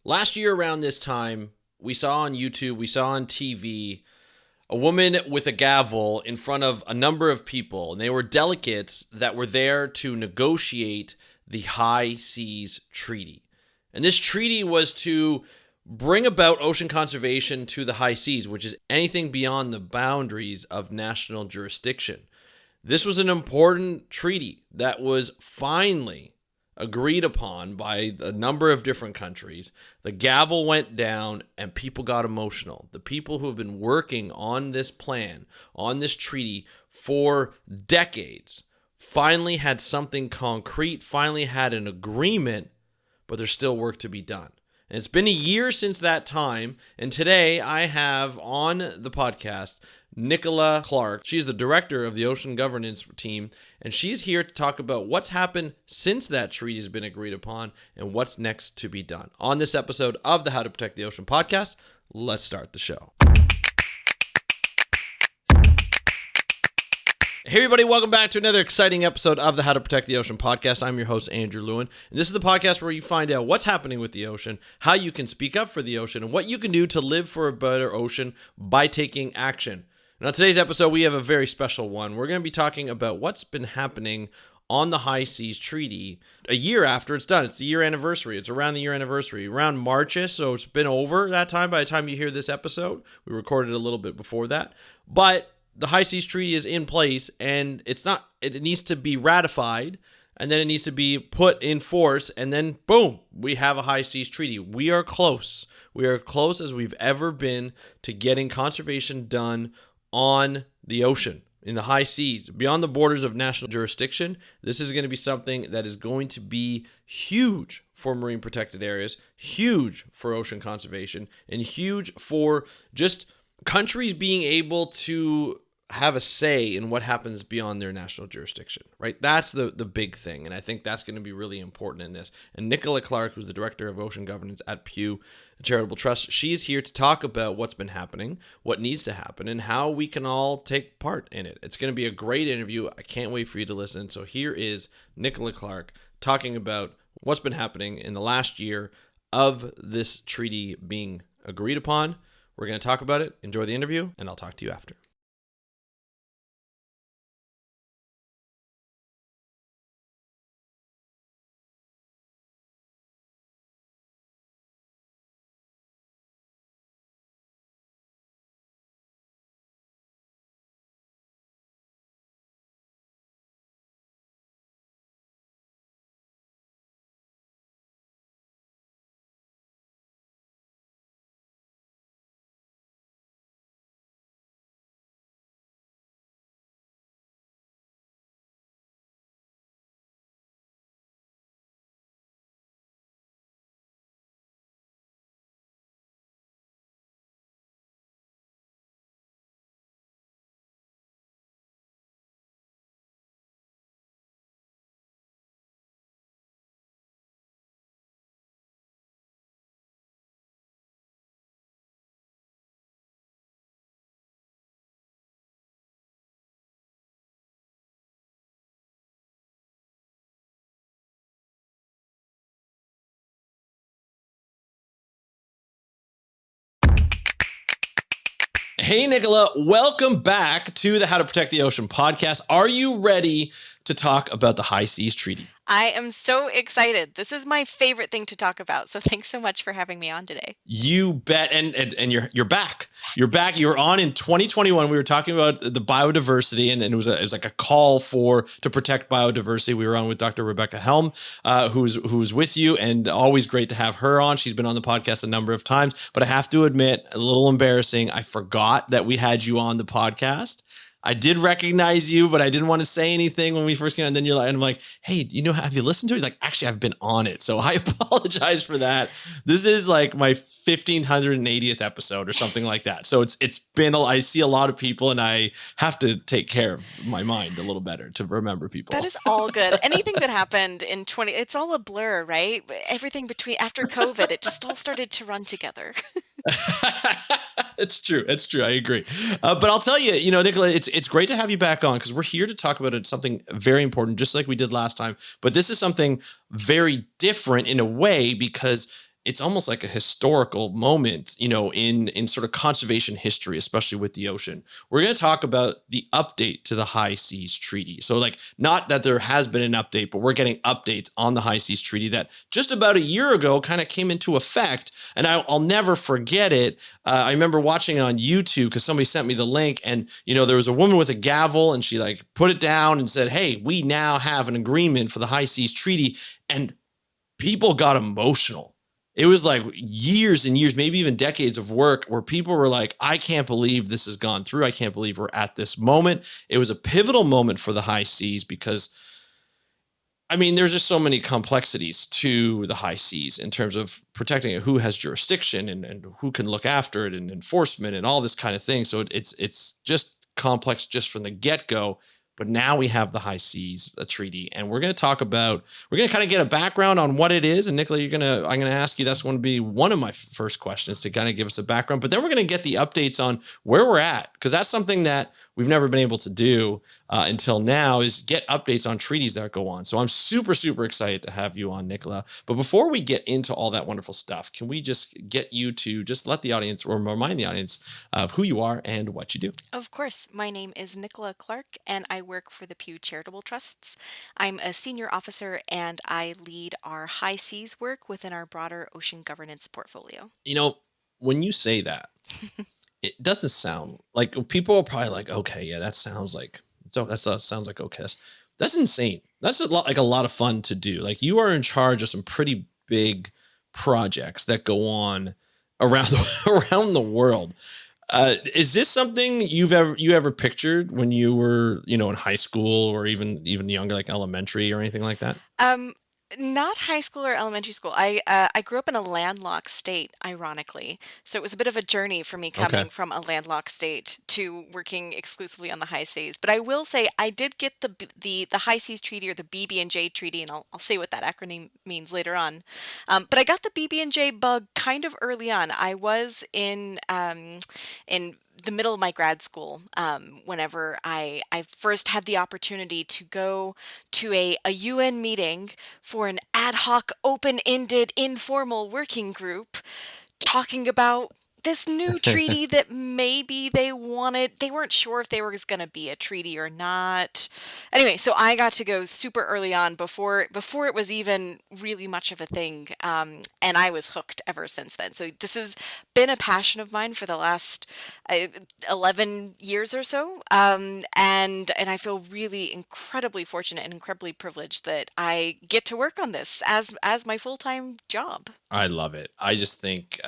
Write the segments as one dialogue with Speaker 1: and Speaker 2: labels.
Speaker 1: Last year around this time, we saw on YouTube, we saw on TV, a woman with a gavel in front of a number of people, and they were delegates that were there to negotiate the High Seas Treaty. And this treaty was to bring about ocean conservation to the high seas, which is anything beyond the boundaries of national jurisdiction. This was an important treaty that was finally agreed upon by a number of different countries. The gavel went down and people got emotional. The people who have been working on this plan, on this treaty for decades, finally had something concrete, finally had an agreement, but there's still work to be done. And it's been a year since that time, and today I have on the podcast Nichola Clark. She's the director of the ocean governance team, and she's here to talk about what's happened since that treaty has been agreed upon and what's next to be done. On this episode of the How to Protect the Ocean podcast, let's start the show. Hey everybody, welcome back to another exciting episode of the How to Protect the Ocean podcast. I'm your host, Andrew Lewin, and this is the podcast where you find out what's happening with the ocean, how you can speak up for the ocean, and what you can do to live for a better ocean by taking action. And on today's episode, we have a very special one. We're going to be talking about what's been happening on the High Seas Treaty a year after it's done. It's the year anniversary. It's around the year anniversary, around March-ish, so it's been over that time by the time you hear this episode. We recorded a little bit before that. But the High Seas Treaty is in place, and it needs to be ratified, and then it needs to be put in force, and then boom, we have a High Seas Treaty. We are close. We are close as we've ever been to getting conservation done on the ocean, in the high seas, beyond the borders of national jurisdiction. This is going to be something that is going to be huge for marine protected areas, huge for ocean conservation, and huge for just countries being able to have a say in what happens beyond their national jurisdiction, right? That's the big thing, and I think that's going to be really important in this. And Nichola Clark, who's the director of ocean governance at Pew Charitable Trust, she's here to talk about what's been happening, what needs to happen, and how we can all take part in it. It's going to be a great interview. I can't wait for you to listen. So here is Nichola Clark talking about what's been happening in the last year of this treaty being agreed upon. We're going to talk about it. Enjoy the interview, and I'll talk to you after. Hey, Nichola, welcome back to the How to Protect the Ocean podcast. Are you ready to talk about the High Seas Treaty?
Speaker 2: I am so excited. This is my favorite thing to talk about. So thanks so much for having me on today.
Speaker 1: You bet. And you're back. You're back. You were on in 2021. We were talking about the biodiversity, and it was like a call to protect biodiversity. We were on with Dr. Rebecca Helm, who's with you, and always great to have her on. She's been on the podcast a number of times, but I have to admit, a little embarrassing. I forgot that we had you on the podcast. I did recognize you, but I didn't want to say anything when we first came on. And then you're like, and I'm like, hey, have you listened to it? He's like, actually, I've been on it. So I apologize for that. This is like my 1580th episode or something like that. So it's been, I see a lot of people, and I have to take care of my mind a little better to remember people.
Speaker 2: That is all good. Anything that happened in it's all a blur, right? Everything after COVID, it just all started to run together.
Speaker 1: It's true. I agree. But I'll tell you, Nichola, it's great to have you back on, because we're here to talk about something very important, just like we did last time. But this is something very different in a way, because it's almost like a historical moment, in sort of conservation history, especially with the ocean. We're going to talk about the update to the High Seas Treaty. So, like, not that there has been an update, but we're getting updates on the High Seas Treaty that just about a year ago kind of came into effect. And I'll never forget it. I remember watching on YouTube because somebody sent me the link, and there was a woman with a gavel, and she like put it down and said, "Hey, we now have an agreement for the High Seas Treaty," and people got emotional. It was like years and years, maybe even decades of work where people were like, I can't believe this has gone through. I can't believe we're at this moment. It was a pivotal moment for the high seas because, I mean, there's just so many complexities to the high seas in terms of protecting it, who has jurisdiction and who can look after it and enforcement and all this kind of thing. So it's just complex just from the get-go. But now we have the high seas, a treaty, and we're going to kind of get a background on what it is. And Nichola, I'm going to ask you, that's going to be one of my first questions to kind of give us a background, but then we're going to get the updates on where we're at. Cause that's something that we've never been able to do until now, is get updates on treaties that go on. So I'm super, super excited to have you on, Nichola. But before we get into all that wonderful stuff, can we just get you to just let the audience, or remind the audience, of who you are and what you do?
Speaker 2: Of course, my name is Nichola Clark, and I work for the Pew Charitable Trusts. I'm a senior officer, and I lead our high seas work within our broader ocean governance portfolio.
Speaker 1: You know, when you say that, it doesn't sound like, people are probably like, okay, yeah, that sounds like, so that sounds like, okay, that's insane. That's a lot of fun to do. Like, you are in charge of some pretty big projects that go on around around the world. Is this something you ever pictured when you were, in high school, or even younger, like elementary or anything like that?
Speaker 2: Um, Not high school or elementary school. I grew up in a landlocked state, ironically. So it was a bit of a journey for me
Speaker 1: Okay.
Speaker 2: coming from a landlocked state to working exclusively on the high seas. But I will say I did get the high seas treaty, or the BBNJ treaty, and I'll say what that acronym means later on. But I got the BBNJ bug kind of early on. I was in the middle of my grad school whenever I first had the opportunity to go to a UN meeting for an ad hoc, open ended, informal working group talking about this new treaty that maybe they weren't sure if there was going to be a treaty or not. Anyway, so I got to go super early on, before it was even really much of a thing, and I was hooked ever since then. So this has been a passion of mine for the last uh, 11 years or so, and I feel really incredibly fortunate and incredibly privileged that I get to work on this as my full-time job.
Speaker 1: I love it. I just think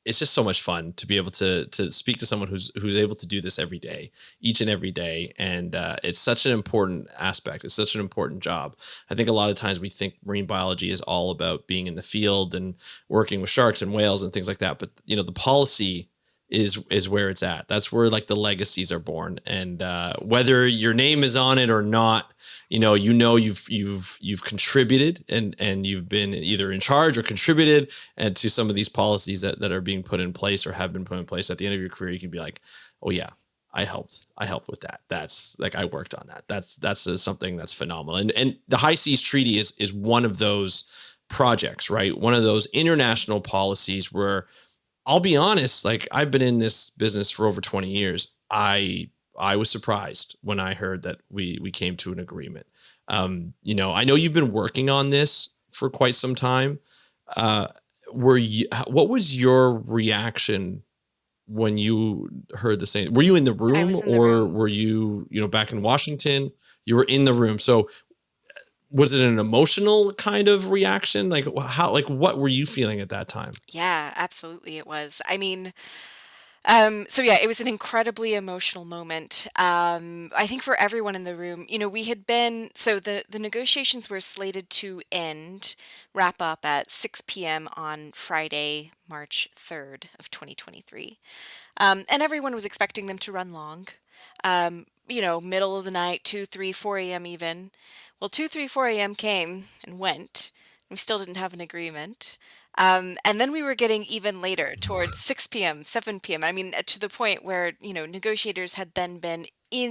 Speaker 1: it's just so much fun to be able to speak to someone who's able to do this every day, each and every day, and it's such an important aspect. It's such an important job. I think a lot of times we think marine biology is all about being in the field and working with sharks and whales and things like that, but the policy is where it's at. That's where, like, the legacies are born, and whether your name is on it or not, you've contributed, and you've been either in charge or contributed and to some of these policies that are being put in place or have been put in place. At the end of your career, you can be like, oh yeah, I helped with that. That's like, I worked on that. That's something that's phenomenal. And the high seas treaty is one of those projects, right? One of those international policies where, I'll be honest, like, I've been in this business for over 20 years. I was surprised when I heard that we came to an agreement. I know you've been working on this for quite some time. Uh, what was your reaction when you heard the same? Were you in the
Speaker 2: I
Speaker 1: room,
Speaker 2: was in the
Speaker 1: or
Speaker 2: room.
Speaker 1: were you, back in Washington? You were in the room. So was it an emotional kind of reaction? Like, what were you feeling at that time?
Speaker 2: Yeah, absolutely it was. I mean, so yeah, it was an incredibly emotional moment. I think for everyone in the room, we had been, so the negotiations were slated to wrap up at 6 p.m. on Friday, March 3rd of 2023. And everyone was expecting them to run long. Middle of the night, 2, 3, 4 a.m. even. Well, 2, 3, 4 a.m. came and went. We still didn't have an agreement. And then we were getting even later, towards 6 p.m., 7 p.m. I mean, to the point where, negotiators had then been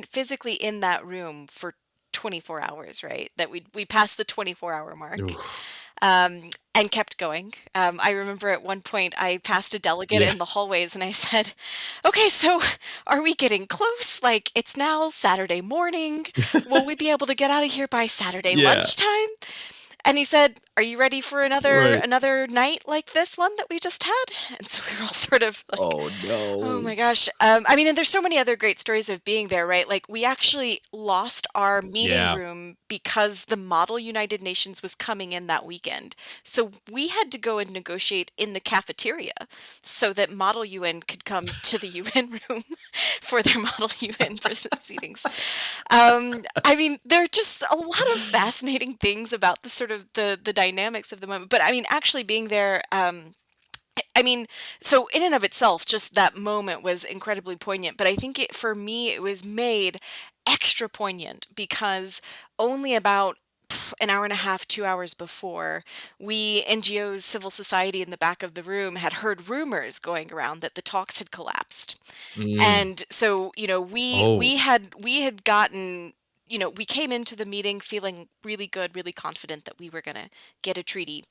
Speaker 2: physically in that room for 24 hours, right? That we passed the 24-hour mark.
Speaker 1: Oof.
Speaker 2: and kept going. I remember at one point I passed a delegate
Speaker 1: Yeah.
Speaker 2: in the hallways and I said, "Okay, so are we getting close? Like it's now Saturday morning. Will we be able to get out of here by Saturday
Speaker 1: Yeah.
Speaker 2: lunchtime?" And he said, "Are you ready for another
Speaker 1: Right.
Speaker 2: another night like this one that we just had?" And so we were all sort of like,
Speaker 1: Oh
Speaker 2: "Oh
Speaker 1: no.
Speaker 2: my gosh." I mean, and there's so many other great stories of being there, right? Like we actually lost our meeting
Speaker 1: Yeah.
Speaker 2: room because the Model United Nations was coming in that weekend. So we had to go and negotiate in the cafeteria so that Model UN could come to the UN room for their Model UN proceedings. I mean, there are just a lot of fascinating things about the sort of the dynamics of the moment. But I mean, actually being there, I mean, so in and of itself, just that moment was incredibly poignant. But I think for me, it was made extra poignant because only about an hour and a half, 2 hours before, we NGOs, civil society in the back of the room had heard rumors going around that the talks had collapsed.
Speaker 1: Mm.
Speaker 2: And so, we
Speaker 1: Oh.
Speaker 2: we had we had gotten, we came into the meeting feeling really good, really confident that we were going to get a treaty.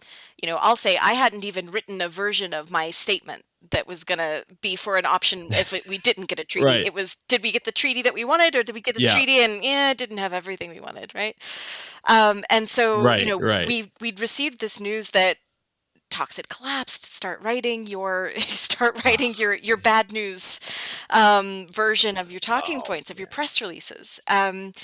Speaker 2: I'll say I hadn't even written a version of my statement that was going to be for an option if we didn't get a treaty.
Speaker 1: Right.
Speaker 2: It was, did we get the treaty that we wanted, or did we get the
Speaker 1: Yeah.
Speaker 2: treaty and yeah, it didn't have everything we wanted, right? And so,
Speaker 1: Right. Right.
Speaker 2: we'd received this news that talks had collapsed. Start writing your start writing your bad news version of your talking
Speaker 1: Oh
Speaker 2: points of your
Speaker 1: man.
Speaker 2: press releases. And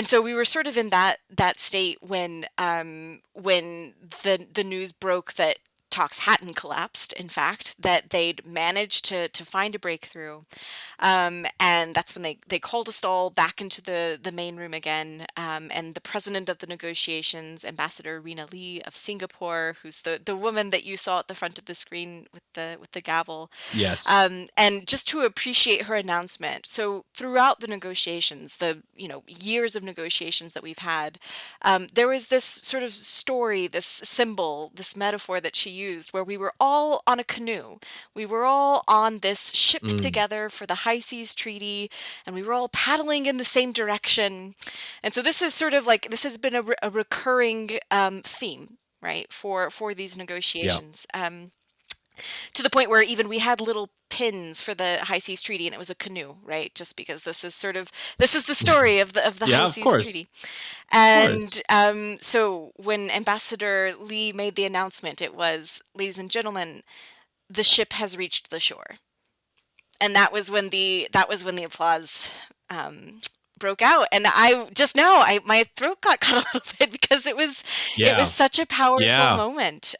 Speaker 2: so we were sort of in that state when the news broke that talks hadn't collapsed, in fact, that they'd managed to find a breakthrough. And that's when they called us all back into the main room again. And the president of the negotiations, Ambassador Rina Lee of Singapore, who's the woman that you saw at the front of the screen with the gavel,
Speaker 1: Yes.
Speaker 2: and just to appreciate her announcement. So throughout the negotiations, the years of negotiations that we've had, there was this sort of story, this symbol, this metaphor that she used, where we were all on a canoe. We were all on this ship
Speaker 1: Mm.
Speaker 2: together for the High Seas Treaty, and we were all paddling in the same direction. And so this is sort of like this has been a recurring theme, right, for these
Speaker 1: Yeah.
Speaker 2: negotiations. To the point where even we had little pins for the High Seas Treaty, and it was a canoe, right? Just because this is the story of the High
Speaker 1: Yeah. Of
Speaker 2: Seas
Speaker 1: course.
Speaker 2: Treaty.
Speaker 1: Of
Speaker 2: And
Speaker 1: course.
Speaker 2: so when Ambassador Lee made the announcement, it was, "Ladies and gentlemen, the ship has reached the shore." And that was when the applause broke out. And I just now I my throat got cut a little bit because it was
Speaker 1: Yeah.
Speaker 2: such a powerful
Speaker 1: Yeah.
Speaker 2: moment.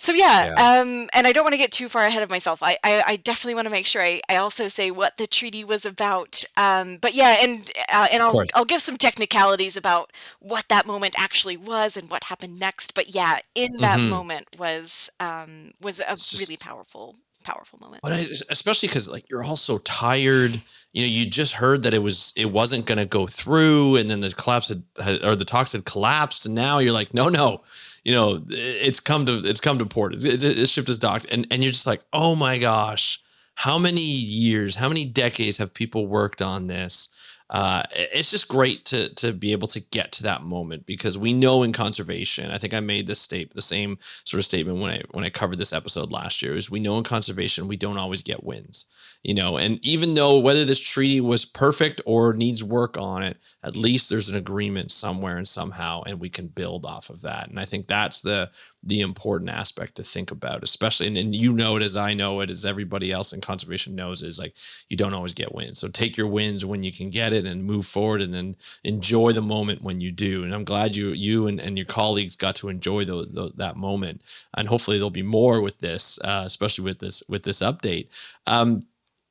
Speaker 2: So yeah,
Speaker 1: Yeah.
Speaker 2: and I don't want to get too far ahead of myself. I definitely want to make sure I also say what the treaty was about. But yeah, and
Speaker 1: Of course.
Speaker 2: I'll give some technicalities about what that moment actually was and what happened next. But yeah, in that
Speaker 1: Hmm.
Speaker 2: moment was a
Speaker 1: It's
Speaker 2: really
Speaker 1: just,
Speaker 2: powerful moment.
Speaker 1: but especially because like you're all so tired. You just heard that it wasn't going to go through, and then the or the talks had collapsed, and now you're like, no, no. It's come to port. It's ship is docked, and you're just like, oh my gosh, how many years, how many decades have people worked on this? It's just great to be able to get to that moment because we know in conservation. I think I made the same sort of statement when I covered this episode last year. Is we know in conservation we don't always get wins, and even though whether this treaty was perfect or needs work on it, at least there's an agreement somewhere and somehow, and we can build off of that. And I think that's the important aspect to think about, especially, and you know it as I know it, as everybody else in conservation knows, is like you don't always get wins. So take your wins when you can get it and move forward, and then enjoy the moment when you do. And I'm glad you and your colleagues got to enjoy that moment, and hopefully there'll be more with this, especially with this update.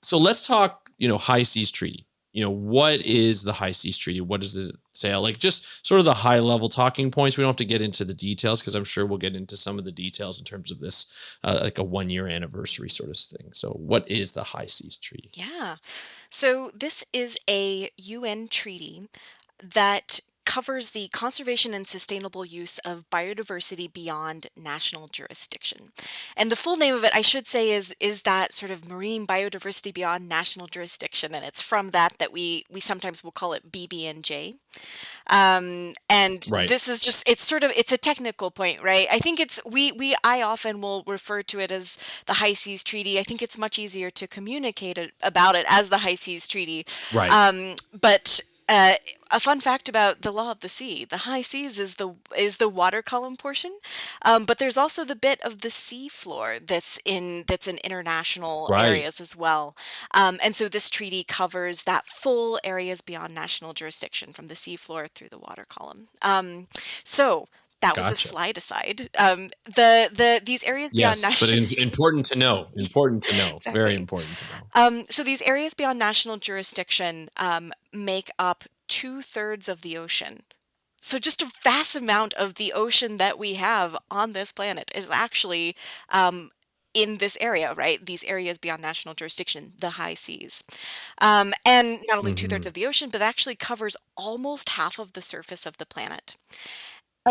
Speaker 1: So let's talk, High Seas Treaty. What is the High Seas Treaty? What does it say? Like just sort of the high level talking points. We don't have to get into the details because I'm sure we'll get into some of the details in terms of this, like a 1 year anniversary sort of thing. So what is the High Seas Treaty?
Speaker 2: Yeah. So this is a UN treaty that covers the conservation and sustainable use of biodiversity beyond national jurisdiction. And the full name of it, I should say, is that sort of marine biodiversity beyond national jurisdiction, and it's from that we sometimes will call it BBNJ. And
Speaker 1: Right.
Speaker 2: this is just it's a technical point, right? I think I often will refer to it as the High Seas Treaty. I think it's much easier to communicate about it as the High Seas Treaty.
Speaker 1: Right.
Speaker 2: But a fun fact about the law of the sea: the high seas is the water column portion, but there's also the bit of the sea floor that's in international
Speaker 1: Right.
Speaker 2: areas as well. And so this treaty covers that full areas beyond national jurisdiction, from the sea floor through the water column. So that was a
Speaker 1: Gotcha.
Speaker 2: slide aside. These areas beyond
Speaker 1: Yes, but
Speaker 2: national
Speaker 1: important to know. Important to know. Very
Speaker 2: exactly.
Speaker 1: important to know.
Speaker 2: So these areas beyond national jurisdiction make up 2/3 of the ocean. So just a vast amount of the ocean that we have on this planet is actually in this area, right? These areas beyond national jurisdiction, the high seas. And not only 2/3
Speaker 1: Hmm.
Speaker 2: of the ocean, but actually covers almost half of the surface of the planet.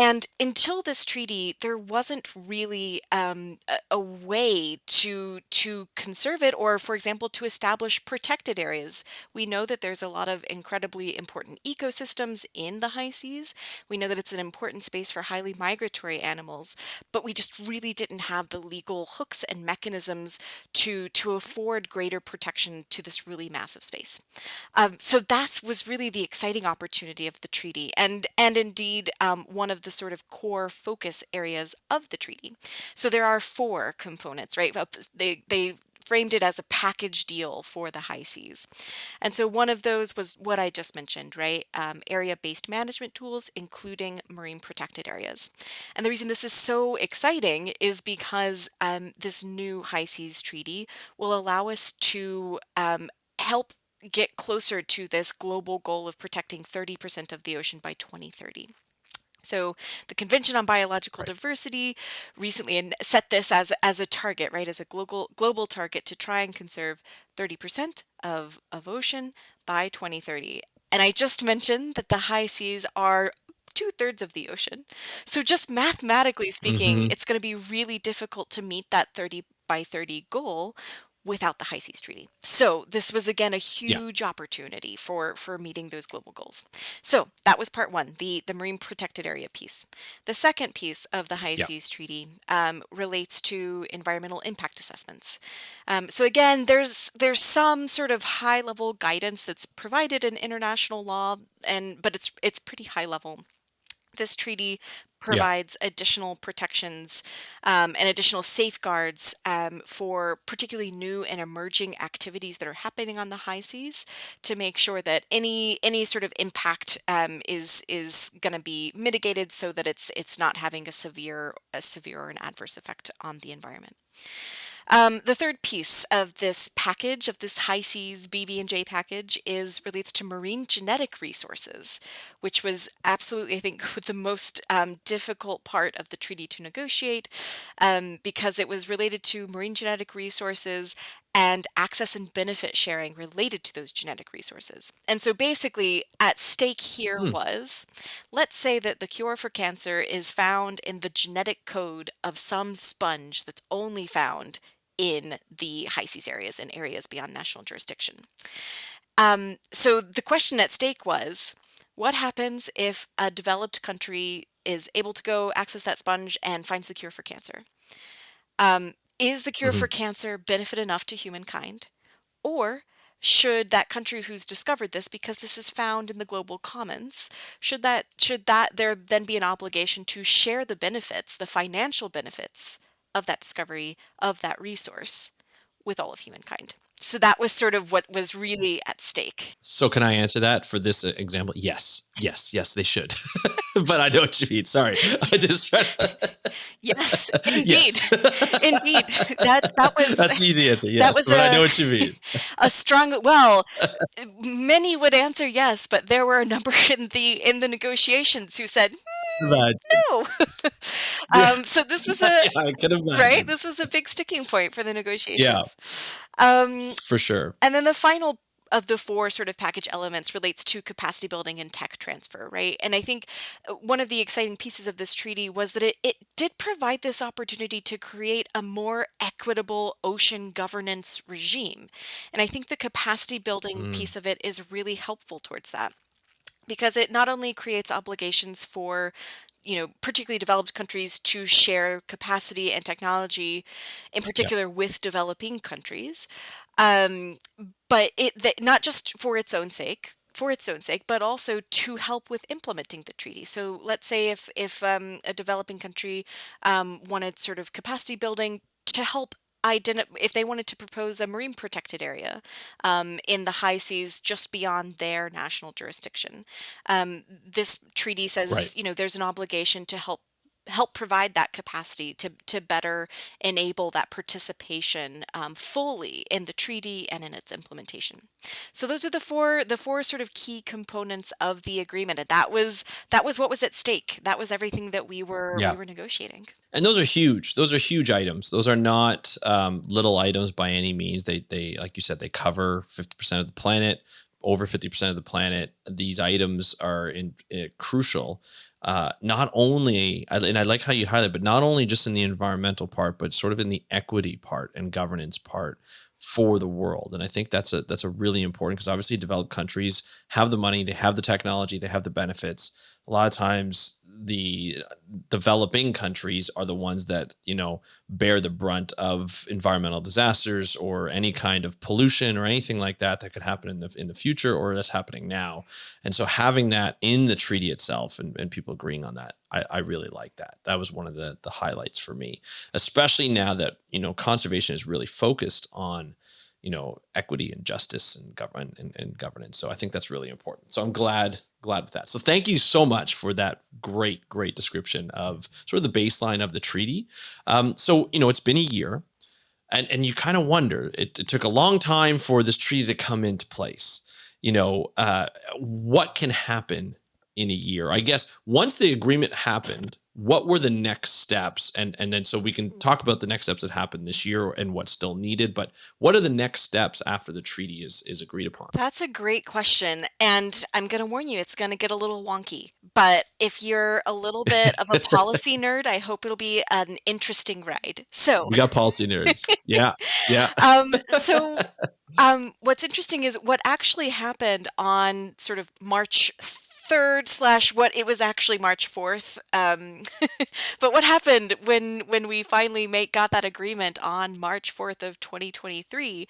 Speaker 2: And until this treaty, there wasn't really a way to conserve it, or, for example, to establish protected areas. We know that there's a lot of incredibly important ecosystems in the high seas. We know that it's an important space for highly migratory animals, but we just really didn't have the legal hooks and mechanisms to afford greater protection to this really massive space. So that was really the exciting opportunity of the treaty, and indeed one of the sort of core focus areas of the treaty. So there are four components, right? They framed it as a package deal for the high seas. And so one of those was what I just mentioned, right? Area-based management tools, including marine protected areas. And the reason this is so exciting is because this new high seas treaty will allow us to help get closer to this global goal of protecting 30% of the ocean by 2030. So the Convention on Biological
Speaker 1: Right.
Speaker 2: Diversity recently set this as a target, right, as a global target to try and conserve 30% of ocean by 2030. And I just mentioned that the high seas are 2/3 of the ocean. So just mathematically speaking,
Speaker 1: Hmm.
Speaker 2: it's going to be really difficult to meet that 30 by 30 goal without the High Seas Treaty. So this was again a
Speaker 1: Yeah.
Speaker 2: huge opportunity for meeting those global goals. So that was part one, the marine protected area piece. The second piece of the High
Speaker 1: Yeah.
Speaker 2: Seas Treaty relates to environmental impact assessments. So again, there's some sort of high level guidance that's provided in international law, but it's pretty high level. This treaty
Speaker 1: Yeah.
Speaker 2: provides additional protections and additional safeguards for particularly new and emerging activities that are happening on the high seas, to make sure that any sort of impact is going to be mitigated, so that it's not having a severe or an adverse effect on the environment. The third piece of this package, of this high seas BB&J package, relates to marine genetic resources, which was absolutely, I think, the most difficult part of the treaty to negotiate, because it was related to marine genetic resources and access and benefit sharing related to those genetic resources. And so basically, at stake here
Speaker 1: Hmm.
Speaker 2: was, let's say that the cure for cancer is found in the genetic code of some sponge that's only found in the high seas areas and areas beyond national jurisdiction. So the question at stake was, what happens if a developed country is able to go access that sponge and finds the cure for cancer? Is the cure
Speaker 1: Hmm.
Speaker 2: for cancer benefit enough to humankind? Or should that country who's discovered this, because this is found in the global commons, should that there then be an obligation to share the benefits, the financial benefits of that discovery, of that resource, with all of humankind? So that was sort of what was really at stake.
Speaker 1: So can I answer that for this example? Yes. Yes. Yes, they should. But I know what you mean. Sorry. I just tried
Speaker 2: Yes, indeed.
Speaker 1: yes.
Speaker 2: Indeed. That was
Speaker 1: That's the easy answer.
Speaker 2: that
Speaker 1: Yes.
Speaker 2: was
Speaker 1: But I know what you mean.
Speaker 2: a strong, well, many would answer yes, but there were a number in the negotiations who said,
Speaker 1: Imagine.
Speaker 2: no.
Speaker 1: Yeah.
Speaker 2: So this was
Speaker 1: Yeah,
Speaker 2: a
Speaker 1: I can
Speaker 2: right.
Speaker 1: imagine.
Speaker 2: This was a big sticking point for the
Speaker 1: Yeah,
Speaker 2: negotiations. Um,
Speaker 1: for sure.
Speaker 2: and then the final of the four sort of package elements relates to capacity building and tech transfer, right? And I think one of the exciting pieces of this treaty was that it did provide this opportunity to create a more equitable ocean governance regime. And I think the capacity building
Speaker 1: Mm,
Speaker 2: piece of it is really helpful towards that because it not only creates obligations for particularly developed countries to share capacity and technology, in
Speaker 1: yeah,
Speaker 2: particular with developing countries, um, but not just for its own sake, but also to help with implementing the treaty. So let's say if a developing country wanted sort of capacity building to help if they wanted to propose a marine protected area in the high seas just beyond their national jurisdiction. This treaty
Speaker 1: right.
Speaker 2: says, there's an obligation to help provide that capacity to better enable that participation fully in the treaty and in its implementation. So those are the four sort of key components of the agreement, and that was what was at stake. That was everything that we were
Speaker 1: Yeah.
Speaker 2: we were negotiating.
Speaker 1: And those are huge. Those are huge items. Those are not little items by any means. They like you said, they cover 50% of the planet, over 50% of the planet. These items are crucial. Not only, and I like how you highlight, but not only just in the environmental part, but sort of in the equity part and governance part for the world. And I think that's a really important, because obviously developed countries have the money, they have the technology, they have the benefits. A lot of times the developing countries are the ones that bear the brunt of environmental disasters or any kind of pollution or anything like that that could happen in the future, or that's happening now. And so having that in the treaty itself, and people agreeing on that, I really like that. That was one of the highlights for me, especially now that conservation is really focused on equity and justice and government and governance. So I think that's really important. So I'm glad with that. So thank you so much for that great description of sort of the baseline of the treaty. So it's been a year, and you kind of wonder, it took a long time for this treaty to come into place. What can happen in a year? I guess once the agreement happened, what were the next steps? And then so we can talk about the next steps that happened this year and what's still needed. But what are the next steps after the treaty is agreed upon?
Speaker 2: That's a great question. And I'm going to warn you, it's going to get a little wonky. But if you're a little bit of a policy nerd, I hope it'll be an interesting ride. So,
Speaker 1: We got policy nerds. Yeah. Yeah.
Speaker 2: what's interesting is what actually happened on sort of March 3rd slash what it was actually March 4th. But what happened when we finally got that agreement on March 4th of 2023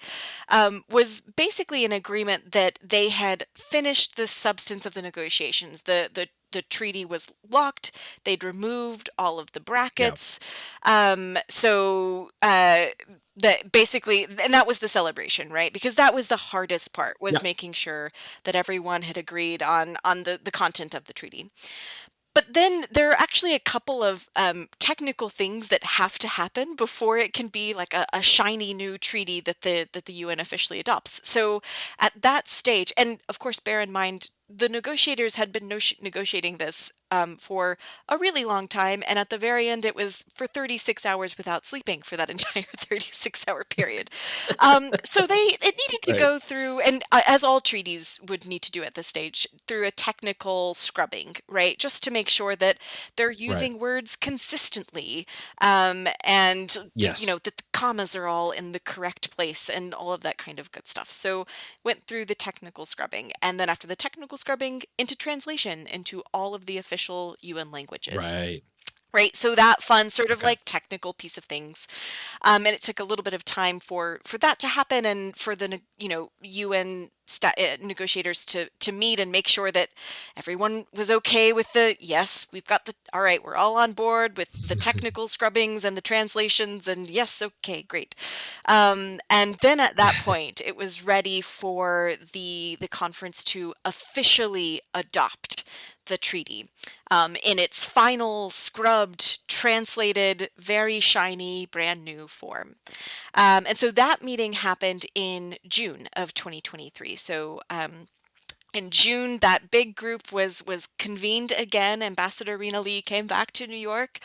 Speaker 2: was basically an agreement that they had finished the substance of the negotiations. The treaty was locked. They'd removed all of the
Speaker 1: Yeah.
Speaker 2: brackets. That basically, and that was the celebration, right? Because that was the hardest part, was
Speaker 1: Yeah.
Speaker 2: making sure that everyone had agreed on the content of the treaty. But then there are actually a couple of technical things that have to happen before it can be like a shiny new treaty that the UN officially adopts. So at that stage, and of course, bear in mind, the negotiators had been negotiating this for a really long time, and at the very end, it was for 36 hours without sleeping for that entire 36-hour period. So it needed to
Speaker 1: Right.
Speaker 2: go through, and as all treaties would need to do at this stage, through a technical scrubbing, right? Just to make sure that they're
Speaker 1: Right.
Speaker 2: using words consistently, and
Speaker 1: Yes.
Speaker 2: that the commas are all in the correct place and all of that kind of good stuff. So went through the technical scrubbing, and then after the technical scrubbing, into translation into all of the official UN languages.
Speaker 1: Right.
Speaker 2: Right, so that fun sort of
Speaker 1: Okay.
Speaker 2: like technical piece of things, and it took a little bit of time for that to happen, and for the UN negotiators to meet and make sure that everyone was okay with the yes, we've got the all right, we're all on board with the technical scrubbings and the translations, and yes, okay, great. And then at that point, it was ready for the conference to officially adopt the treaty in its final scrubbed, translated, very shiny, brand new form. And so that meeting happened in June of 2023. So In June, that big group was convened again. Ambassador Rena Lee came back to New York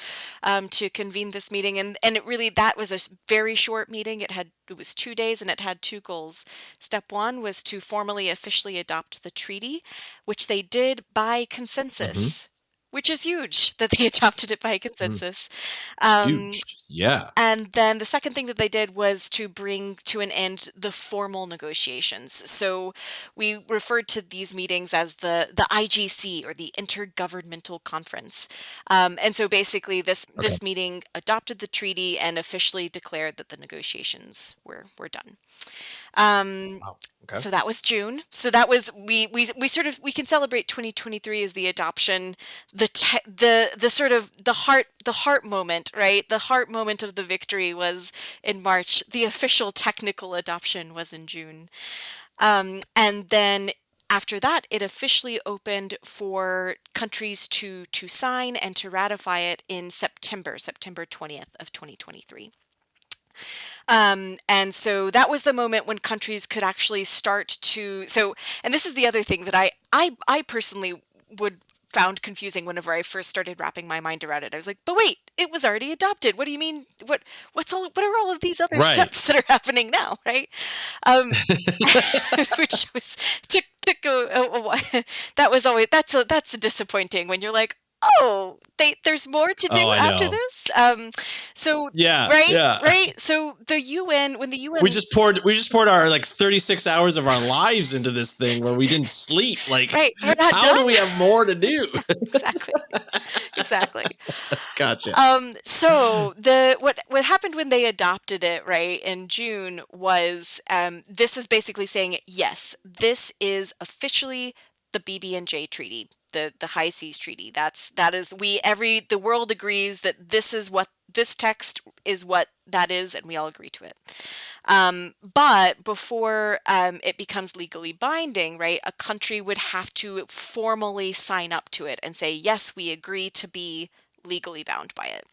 Speaker 2: to convene this meeting, and it really that was a very short meeting. It was 2 days, and it had two goals. Step one was to formally officially adopt the treaty, which they did by
Speaker 1: Hmm.
Speaker 2: consensus, which is huge that they adopted it by
Speaker 1: Mm.
Speaker 2: consensus. Um,
Speaker 1: Huge. Yeah.
Speaker 2: and then the second thing that they did was to bring to an end the formal negotiations. So we referred to these meetings as the IGC, or the Intergovernmental Conference. And so basically
Speaker 1: Okay.
Speaker 2: this meeting adopted the treaty and officially declared that the negotiations were done. Um,
Speaker 1: Wow. Okay.
Speaker 2: so that was June. So that was we sort of we can celebrate 2023 as the adoption, the sort of the heart moment, right? The heart moment of the victory was in March. The official technical adoption was in June. And then after that, it officially opened for countries to sign and to ratify it in September 20th of 2023. And so that was the moment when countries could actually start to. So, and this is the other thing that I personally would found confusing whenever I first started wrapping my mind around it. I was like, but wait, it was already adopted. What do you mean? What are all of these other
Speaker 1: Right.
Speaker 2: steps that are happening now, right? Um, which was took a while. That was always that's disappointing when you're like, oh, there's more to
Speaker 1: Oh,
Speaker 2: do
Speaker 1: I
Speaker 2: after
Speaker 1: know.
Speaker 2: this. So
Speaker 1: Yeah.
Speaker 2: right,
Speaker 1: Yeah.
Speaker 2: right. So the UN, when the
Speaker 1: We
Speaker 2: UN,
Speaker 1: just poured our like 36 hours of our lives into this thing where we didn't sleep. Like,
Speaker 2: right, we're not
Speaker 1: how
Speaker 2: done.
Speaker 1: do we have more to do?
Speaker 2: Exactly, exactly.
Speaker 1: Gotcha.
Speaker 2: So what happened when they adopted it, right, in June was this is basically saying, yes, this is officially the BBNJ treaty, the High Seas Treaty. That is the world agrees that this text is what that is, and we all agree to it. But before it becomes legally binding, right, a country would have to formally sign up to it and say, yes, we agree to be legally bound by it.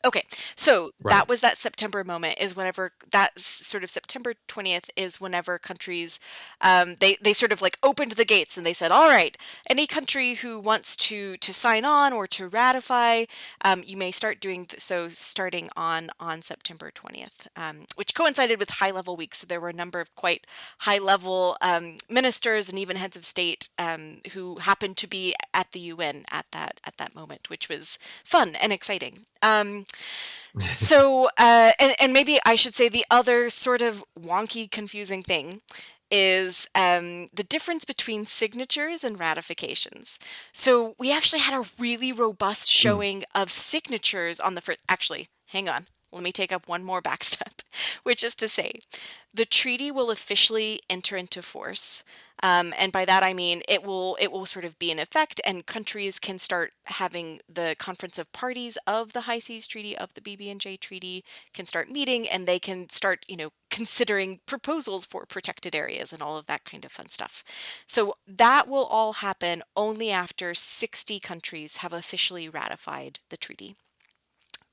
Speaker 2: Okay, so
Speaker 1: Right.
Speaker 2: that was that September moment is whenever that sort of September 20th is whenever countries they sort of like opened the gates and they said, all right, any country who wants to sign on or to ratify, you may start doing so starting on September 20th, which coincided with high level week. So there were a number of quite high level ministers and even heads of state who happened to be at the UN at that moment, which was fun and exciting. And maybe I should say the other sort of wonky, confusing thing is the difference between signatures and ratifications. So we actually had a really robust
Speaker 1: Mm.
Speaker 2: showing of signatures on the first. Actually, hang on. Let me take up one more back step, which is to say, the treaty will officially enter into force, and by that I mean it will sort of be in effect, and countries can start having the Conference of Parties of the High Seas Treaty, of the BBNJ Treaty, can start meeting, and they can start considering proposals for protected areas and all of that kind of fun stuff. So that will all happen only after 60 countries have officially ratified the treaty,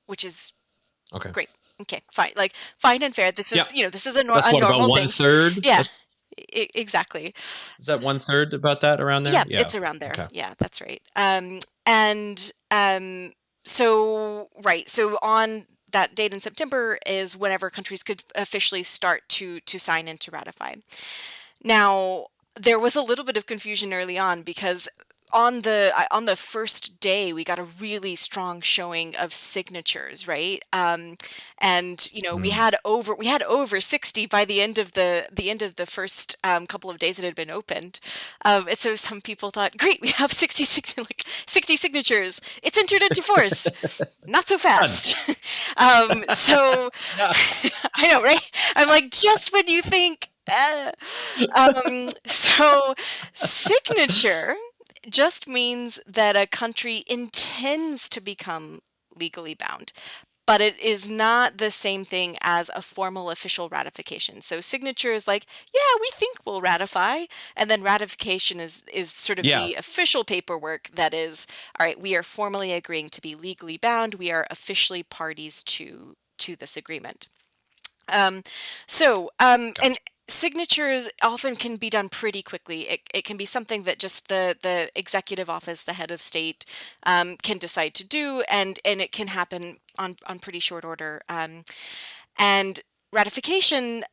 Speaker 2: which is
Speaker 1: Okay.
Speaker 2: great. Okay, fine. Like fine and fair. This
Speaker 1: Yeah.
Speaker 2: is, this is
Speaker 1: That's
Speaker 2: a
Speaker 1: what, about
Speaker 2: normal
Speaker 1: one
Speaker 2: thing.
Speaker 1: third?
Speaker 2: Yeah,
Speaker 1: That's
Speaker 2: exactly.
Speaker 1: Is that one third, about that around there?
Speaker 2: Yeah,
Speaker 1: Yeah.
Speaker 2: it's around there.
Speaker 1: Okay.
Speaker 2: Yeah, that's right. And so right. So on that date in September is whenever countries could officially start to sign and to ratify. Now, there was a little bit of confusion early on because on the first day we got a really strong showing of signatures, right? And we
Speaker 1: Mm.
Speaker 2: had over 60 by the end of the first couple of days it had been opened. And so some people thought, great, we have 60 signatures. It's entered into force. Not so
Speaker 1: Done.
Speaker 2: fast. So
Speaker 1: Yeah.
Speaker 2: I know, right? I'm like, just when you think. So signature just means that a country intends to become legally bound, but it is not the same thing as a formal official ratification. So signature is like, yeah, we think we'll ratify, and then ratification is sort of
Speaker 1: Yeah.
Speaker 2: the official paperwork that is, all right, we are formally agreeing to be legally bound. We are officially parties to this agreement. Um, so, and
Speaker 1: Gotcha.
Speaker 2: signatures often can be done pretty quickly. It can be something that just the executive office, the head of state, can decide to do, and it can happen on pretty short order. And ratification,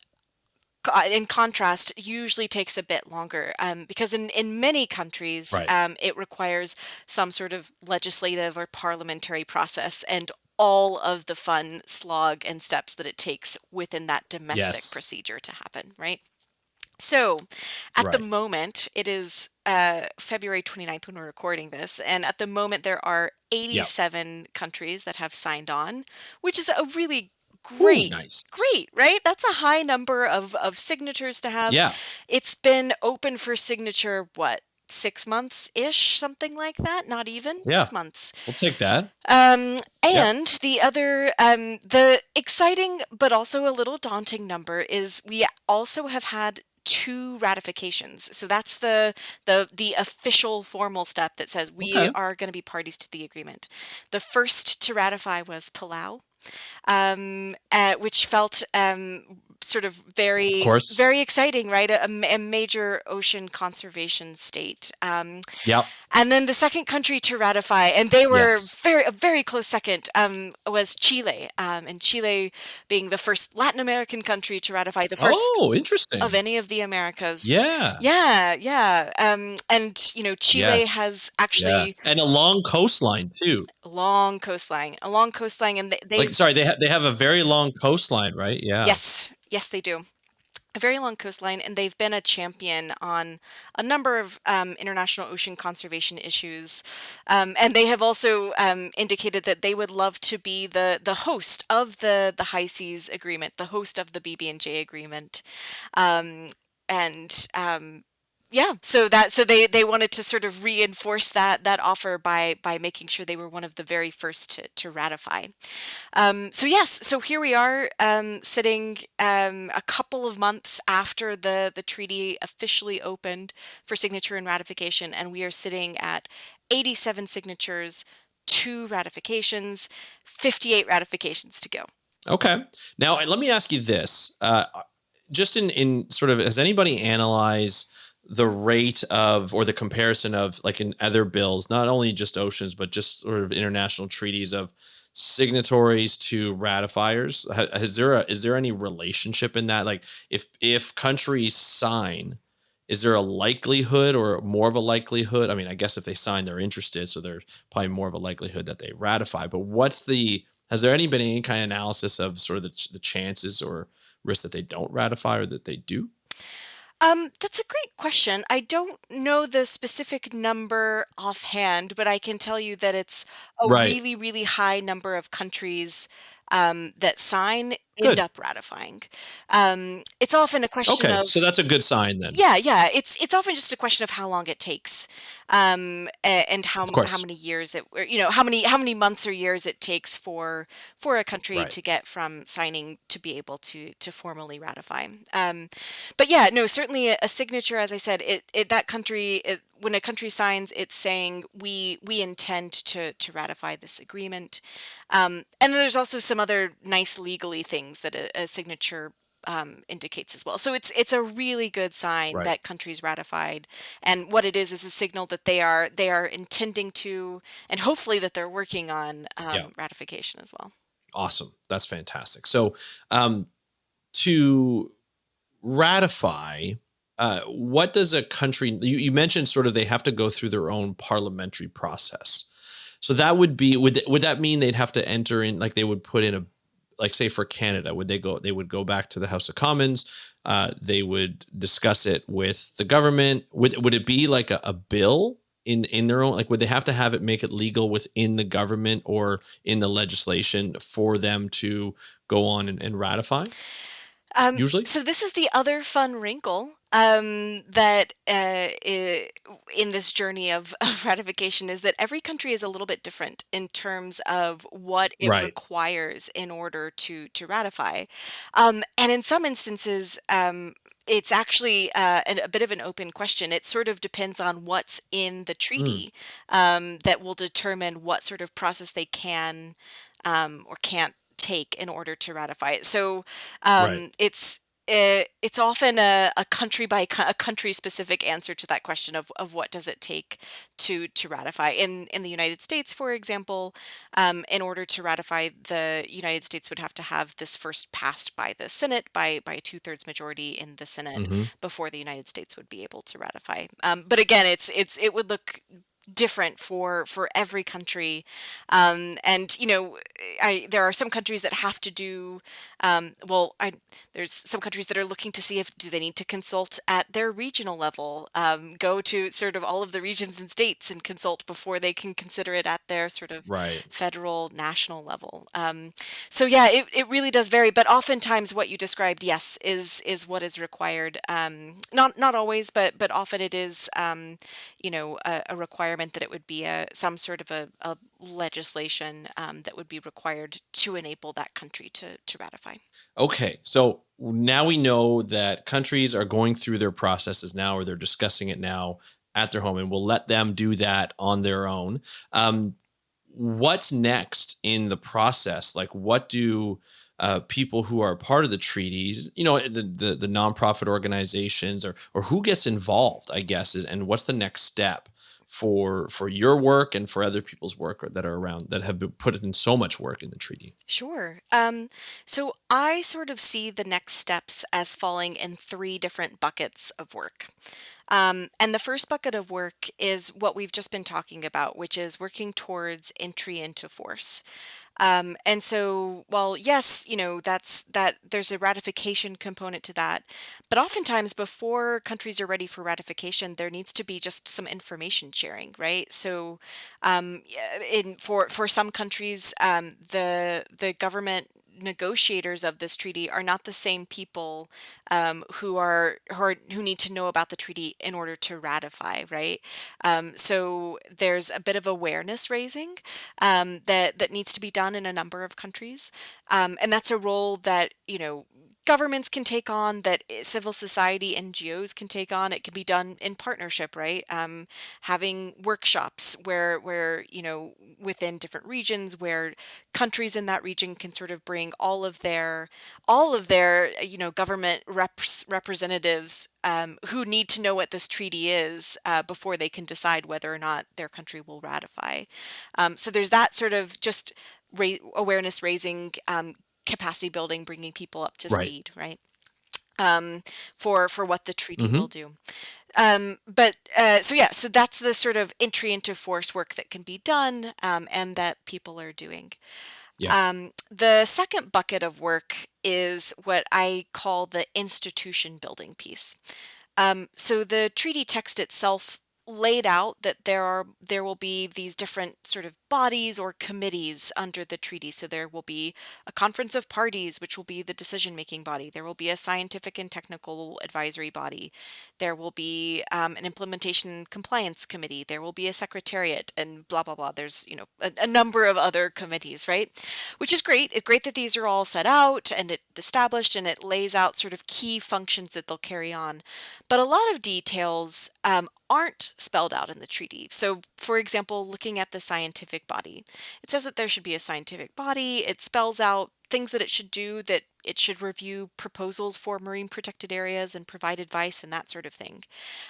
Speaker 2: in contrast, usually takes a bit longer, because in many countries,
Speaker 1: Right.
Speaker 2: it requires some sort of legislative or parliamentary process and all of the fun slog and steps that it takes within that domestic
Speaker 1: Yes.
Speaker 2: procedure to happen, right? So, at the
Speaker 1: Right.
Speaker 2: moment, it is February 29th when we're recording this, and at the moment, there are
Speaker 1: Yeah.
Speaker 2: 87 countries that have signed on, which is a really
Speaker 1: Ooh,
Speaker 2: great,
Speaker 1: nice.
Speaker 2: great, right? That's a high number of signatures to have.
Speaker 1: Yeah.
Speaker 2: It's been open for signature, what, 6 months ish, something like that? Not even
Speaker 1: Yeah.
Speaker 2: 6 months.
Speaker 1: We'll take that. Yep.
Speaker 2: And the exciting but also a little daunting number is we also have had two ratifications. So that's the official formal step that says we
Speaker 1: Okay.
Speaker 2: are going to be parties to the agreement. The first to ratify was Palau, which felt sort of
Speaker 1: Of
Speaker 2: very,
Speaker 1: course.
Speaker 2: very exciting, right? A major ocean conservation state.
Speaker 1: Yep.
Speaker 2: And then the second country to ratify, and they were
Speaker 1: Yes.
Speaker 2: a very close second, was Chile. And Chile being the first Latin American country to ratify, the first
Speaker 1: Oh,
Speaker 2: of
Speaker 1: interesting.
Speaker 2: any of the Americas.
Speaker 1: Yeah.
Speaker 2: Yeah, yeah. And Chile
Speaker 1: Yes.
Speaker 2: has
Speaker 1: Yeah.
Speaker 2: actually
Speaker 1: And a long coastline too.
Speaker 2: a long coastline, and
Speaker 1: Like, sorry, they have a very long coastline, right? Yeah.
Speaker 2: yes, yes, they do. A very long coastline, and they've been a champion on a number of international ocean conservation issues. And they have also indicated that they would love to be the host of the High Seas Agreement, the host of the BBNJ agreement. Um, and Yeah, so they wanted to sort of reinforce that offer by making sure they were one of the very first to ratify. So yes, so here we are, sitting a couple of months after the treaty officially opened for signature and ratification, and we are sitting at 87 signatures, two ratifications, 58 ratifications to go.
Speaker 1: Okay. Now, let me ask you this. Just in sort of, has anybody analyzed the rate of, or the comparison of, like in other bills, not only just oceans, but just sort of international treaties, of signatories to ratifiers? Is there any relationship in that? Like, if countries sign, is there a likelihood, or more of a likelihood? I mean, I guess if they sign, they're interested, so there's probably more of a likelihood that they ratify. But has there been any kind of analysis of sort of the chances or risks that they don't ratify or that they do?
Speaker 2: That's a great question. I don't know the specific number offhand, but I can tell you that it's a
Speaker 1: Right.
Speaker 2: really, really high number of countries that sign end
Speaker 1: Good.
Speaker 2: up ratifying. It's often a question
Speaker 1: Okay.
Speaker 2: of
Speaker 1: So that's a good sign then.
Speaker 2: yeah, yeah. It's often just a question of how long it takes, and
Speaker 1: Of
Speaker 2: how
Speaker 1: course.
Speaker 2: many years it, or, how many months or years it takes for a country
Speaker 1: Right.
Speaker 2: to get from signing to be able to formally ratify. But yeah, no, certainly a signature, as I said, that country, when a country signs, it's saying we intend to ratify this agreement. And then there's also some other nice legally things that a signature indicates as well. So it's a really good sign
Speaker 1: Right.
Speaker 2: that countries ratified, and what it is a signal that they are intending to, and hopefully that they're working on
Speaker 1: Yeah.
Speaker 2: ratification as well.
Speaker 1: Awesome. That's fantastic. So, um, to ratify, what does a country, you mentioned sort of they have to go through their own parliamentary process. So that would that mean they'd have to enter in, like they would put in a, like say for Canada, they would go back to the House of Commons, they would discuss it with the government. Would it be like a bill in their own, like would they have to have it, make it legal within the government or in the legislation for them to go on and ratify usually?
Speaker 2: So this is the other fun wrinkle, that in this journey of ratification, is that every country is a little bit different in terms of what it
Speaker 1: Right.
Speaker 2: requires in order to ratify. And in some instances, it's actually a bit of an open question. It sort of depends on what's in the
Speaker 1: Mm,
Speaker 2: treaty, that will determine what sort of process they can, or can't take in order to ratify it. So
Speaker 1: right.
Speaker 2: it's it's often a country by a country specific answer to that question of what does it take to ratify. In the United States, for example, in order to ratify, the United States would have to have this first passed by the Senate by a two-thirds majority in the Senate
Speaker 1: Hmm.
Speaker 2: before the United States would be able to ratify. But again, it would look different for every country. And there are some countries that have to do well I there's some countries that are looking to see if do they need to consult at their regional level, go to sort of all of the regions and states and consult before they can consider it at their sort of
Speaker 1: Right.
Speaker 2: federal national level. So yeah, it really does vary, but oftentimes what you described, yes, is what is required. Not always, but often it is a requirement that it would be some sort of a legislation that would be required to enable that country to ratify.
Speaker 1: Okay, so now we know that countries are going through their processes now, or they're discussing it now at their home, and we'll let them do that on their own. Um, what's next in the process? Like, what do people who are part of the treaties, the nonprofit organizations, or who gets involved? I guess and what's the next step for your work and for other people's work that are around that have been put in so much work in the treaty?
Speaker 2: Sure. So I sort of see the next steps as falling in three different buckets of work. And the first bucket of work is what we've just been talking about, which is working towards entry into force. And so, well, yes, that there's a ratification component to that, but oftentimes before countries are ready for ratification, there needs to be just some information sharing, right? So, yeah, in for some countries, the government negotiators of this treaty are not the same people who need to know about the treaty in order to ratify, right? So there's a bit of awareness raising that needs to be done in a number of countries, and that's a role that governments can take on, that civil society NGOs can take on. It can be done in partnership, right? Having workshops where within different regions, where countries in that region can sort of bring all of their government representatives who need to know what this treaty is before they can decide whether or not their country will ratify. So there's that sort of just awareness raising, capacity building, bringing people up to
Speaker 1: Right.
Speaker 2: speed, right? Um, for what the treaty will
Speaker 1: Hmm.
Speaker 2: do. So that's the sort of entry into force work that can be done, and that people are doing.
Speaker 1: Yeah.
Speaker 2: The second bucket of work is what I call the institution building piece. So the treaty text itself laid out that there will be these different sort of bodies or committees under the treaty. So there will be a conference of parties, which will be the decision making body. There will be a scientific and technical advisory body. There will be an implementation and compliance committee. There will be a secretariat, and blah blah blah. There's a number of other committees, right? Which is great. It's great that these are all set out and it established, and it lays out sort of key functions that they'll carry on. But a lot of details aren't spelled out in the treaty. So, for example, looking at the scientific body, it says that there should be a scientific body. It spells out things that it should do, that it should review proposals for marine protected areas and provide advice and that sort of thing.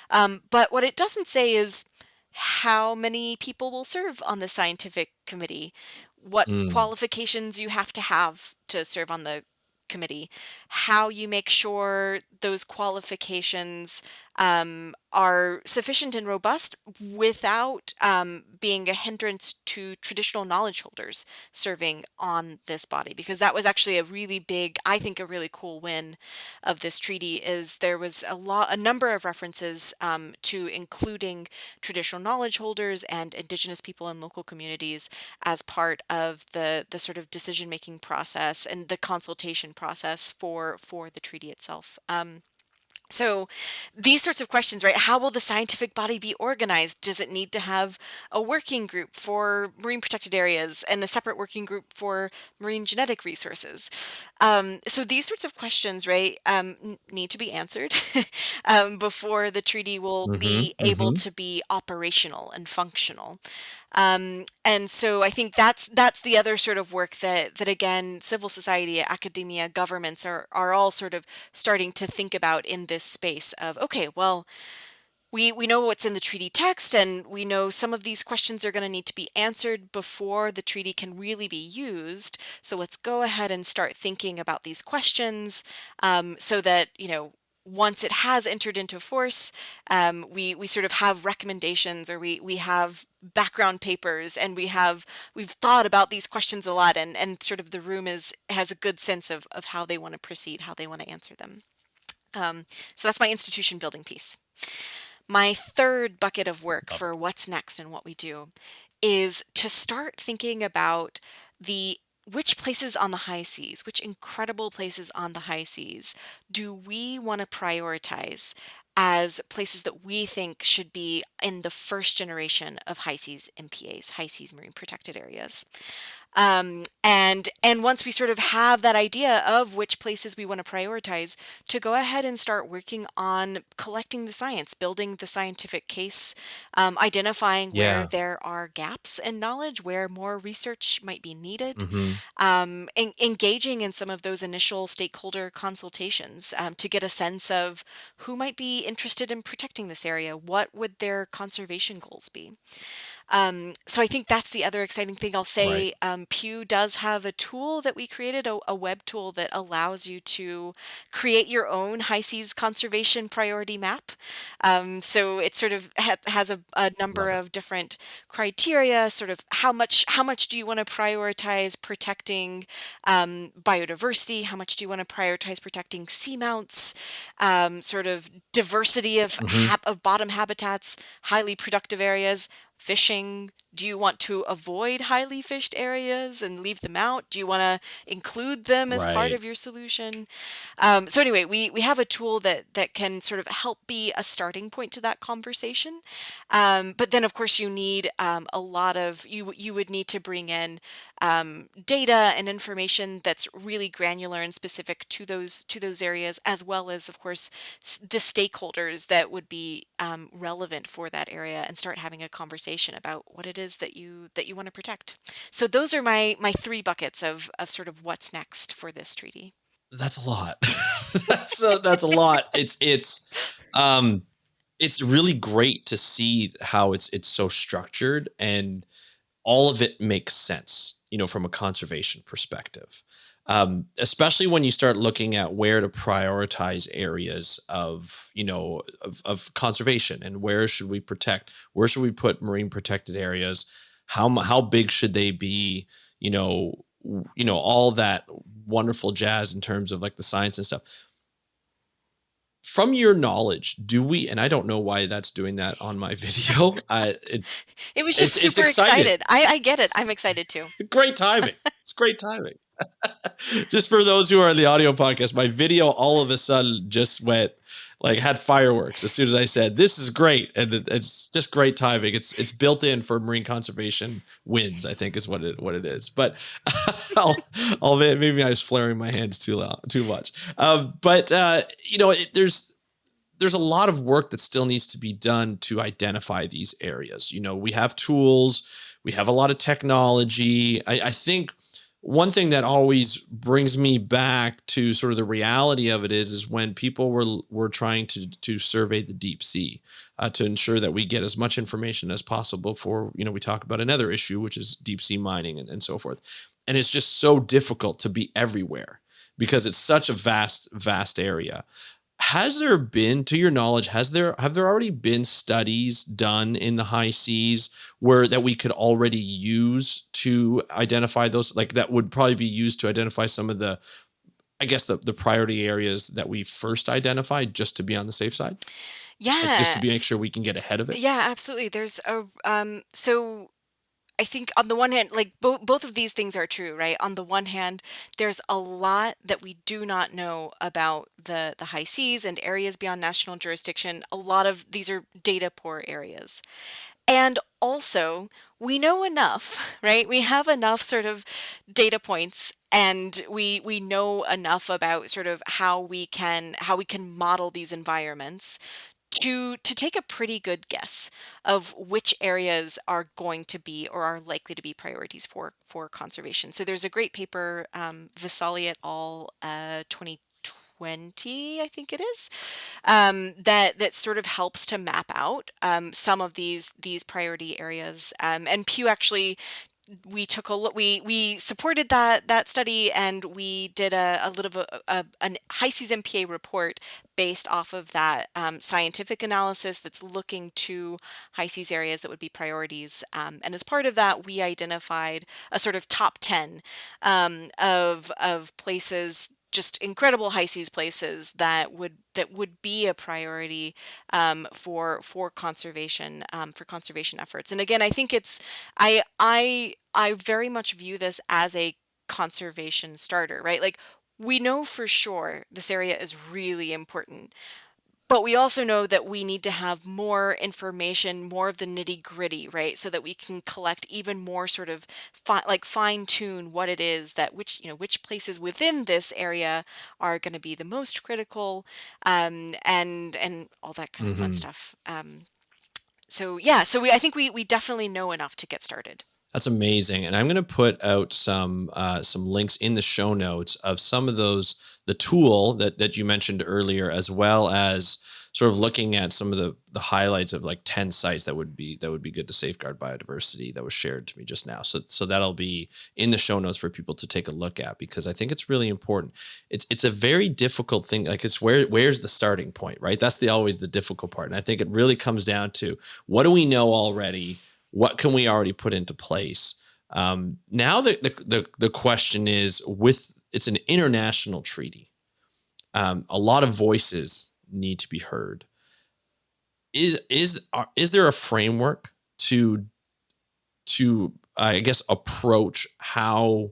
Speaker 2: But what it doesn't say is how many people will serve on the scientific committee, what
Speaker 1: Mm.
Speaker 2: qualifications you have to serve on the committee, how you make sure those qualifications are sufficient and robust without being a hindrance to traditional knowledge holders serving on this body. Because that was actually a really big, I think, a really cool win of this treaty, is there was a number of references to including traditional knowledge holders and indigenous people and local communities as part of the sort of decision making process and the consultation process for the treaty itself. So these sorts of questions, right? How will the scientific body be organized? Does it need to have a working group for marine protected areas and a separate working group for marine genetic resources? So these sorts of questions, right, need to be answered before the treaty will
Speaker 1: Mhm,
Speaker 2: be able
Speaker 1: mhm.
Speaker 2: to be operational and functional. And so I think that's the other sort of work that again, civil society, academia, governments are all sort of starting to think about in this space of, okay, well, we know what's in the treaty text, and we know some of these questions are going to need to be answered before the treaty can really be used. So let's go ahead and start thinking about these questions, so that, once it has entered into force, we sort of have recommendations, or we have background papers, and we've thought about these questions a lot, and sort of the room has a good sense of how they want to proceed, how they want to answer them. So that's my institution building piece. My third bucket of work
Speaker 1: Love it.
Speaker 2: for what's next and what we do is to start thinking about the which places on the high seas, which incredible places on the high seas, do we want to prioritize as places that we think should be in the first generation of high seas MPAs, high seas marine protected areas. And once we sort of have that idea of which places we want to prioritize, to go ahead and start working on collecting the science, building the scientific case, identifying where
Speaker 1: Yeah.
Speaker 2: there are gaps in knowledge, where more research might be needed,
Speaker 1: Hmm.
Speaker 2: engaging in some of those initial stakeholder consultations, to get a sense of who might be interested in protecting this area, what would their conservation goals be. So I think that's the other exciting thing I'll
Speaker 1: Right.
Speaker 2: say. Pew does have a tool that we created, a web tool that allows you to create your own high seas conservation priority map. So it sort of has a number
Speaker 1: Love it.
Speaker 2: of different criteria, sort of how much do you want to prioritize protecting biodiversity? How much do you want to prioritize protecting seamounts? Sort of diversity of
Speaker 1: Hmm.
Speaker 2: of bottom habitats, highly productive areas. Fishing, do you want to avoid highly fished areas and leave them out? Do you want to include them as part
Speaker 1: Right.
Speaker 2: of your solution? So anyway, we have a tool that can sort of help be a starting point to that conversation. But then, of course, you need a lot of you would need to bring in data and information that's really granular and specific to those areas, as well as, of course, the stakeholders that would be relevant for that area, and start having a conversation about what it is that you want to protect. So those are my three buckets of sort of what's next for this treaty.
Speaker 1: That's a lot. That's a lot. It's really great to see how it's so structured, and all of it makes sense, from a conservation perspective. Especially when you start looking at where to prioritize areas of conservation, and where should we protect, where should we put marine protected areas, how big should they be, all that wonderful jazz in terms of like the science and stuff. From your knowledge, do we, and I don't know why that's doing that on my video.
Speaker 2: It was just
Speaker 1: It's
Speaker 2: super
Speaker 1: excited.
Speaker 2: excited. I get it.
Speaker 1: It's
Speaker 2: I'm excited too.
Speaker 1: great timing. It's great timing. Just for those who are in the audio podcast, my video all of a sudden just went like had fireworks as soon as I said this is great, and it's just great timing. It's built in for marine conservation wins, I think is what it is. But I'll admit, maybe I was flaring my hands too much. But there's a lot of work that still needs to be done to identify these areas. We have tools, we have a lot of technology. I think one thing that always brings me back to sort of the reality of it is when people were trying to survey the deep sea, to ensure that we get as much information as possible for, we talk about another issue, which is deep sea mining and so forth. And it's just so difficult to be everywhere because it's such a vast area. Has there been, to your knowledge, have there already been studies done in the high seas where that we could already use to identify those, like that would probably be used to identify some of the, I guess, the priority areas that we first identified, just to be on the safe side, like just to
Speaker 2: Yeah.
Speaker 1: make sure we can get ahead of it?
Speaker 2: Yeah, absolutely. There's a so I think on the one hand, like both of these things are true, right? On the one hand, there's a lot that we do not know about the high seas and areas beyond national jurisdiction. A lot of these are data poor areas. And also, we know enough, right? We have enough sort of data points, and we know enough about sort of how we can model these environments to take a pretty good guess of which areas are going to be or are likely to be priorities for conservation. So there's a great paper, Vasali et al. 2020, I think it is, that sort of helps to map out some of these priority areas. And Pew actually, we took a look, we supported that study, and we did a little bit an high seas MPA report based off of that scientific analysis that's looking to high seas areas that would be priorities. And as part of that, we identified a sort of top 10 of places, just incredible high seas places that would be a priority for conservation efforts. And again, I think I very much view this as a conservation starter, right? Like, we know for sure this area is really important, but we also know that we need to have more information, more of the nitty gritty, right? So that we can collect even more sort of fine tune what it is that which places within this area are going to be the most critical, and all that kind of fun
Speaker 1: Hmm.
Speaker 2: stuff. So yeah, so I think we definitely know enough to get started.
Speaker 1: That's amazing, and I'm going to put out some links in the show notes of some of those, the tool that you mentioned earlier, as well as sort of looking at some of the highlights of like 10 sites that would be good to safeguard biodiversity that was shared to me just now. So that'll be in the show notes for people to take a look at, because I think it's really important. It's a very difficult thing. Like, it's where's the starting point, right? That's always the difficult part, and I think it really comes down to, what do we know already? What can we already put into place? Now the question is, with it's an international treaty. A lot of voices need to be heard. Is there a framework to I guess approach how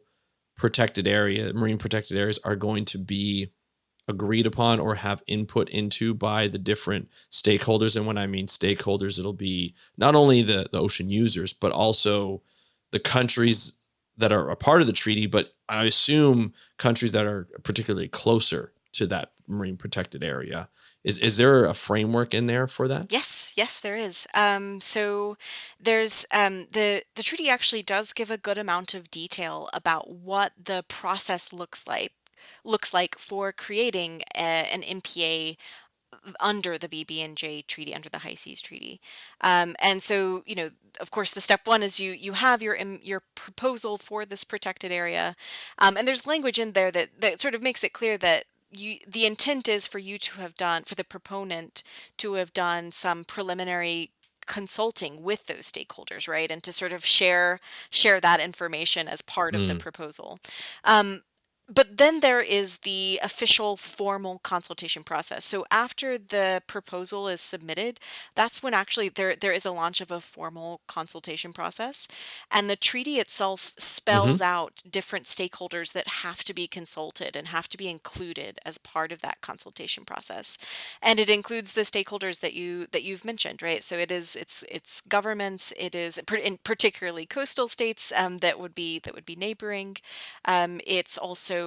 Speaker 1: marine protected areas are going to be agreed upon or have input into by the different stakeholders? And when I mean stakeholders, it'll be not only the ocean users, but also the countries that are a part of the treaty, but I assume countries that are particularly closer to that marine protected area. Is there a framework in there for that?
Speaker 2: Yes, yes, there is. So there's the treaty actually does give a good amount of detail about what the process looks like for creating an MPA under the BBNJ treaty, under the High Seas Treaty. And so, of course, the step one is you have your proposal for this protected area, and there's language in there that sort of makes it clear that the intent is for the proponent to have done some preliminary consulting with those stakeholders, right? And to sort of share that information as part of the
Speaker 1: Mm.
Speaker 2: proposal. Um, but then there is the official formal consultation process. So after the proposal is submitted, that's when actually there is a launch of a formal consultation process. And the treaty itself spells
Speaker 1: Hmm.
Speaker 2: out different stakeholders that have to be consulted and have to be included as part of that consultation process. And it includes the stakeholders that you've mentioned, right? So it's governments, in particularly coastal states, that would be neighboring. It's also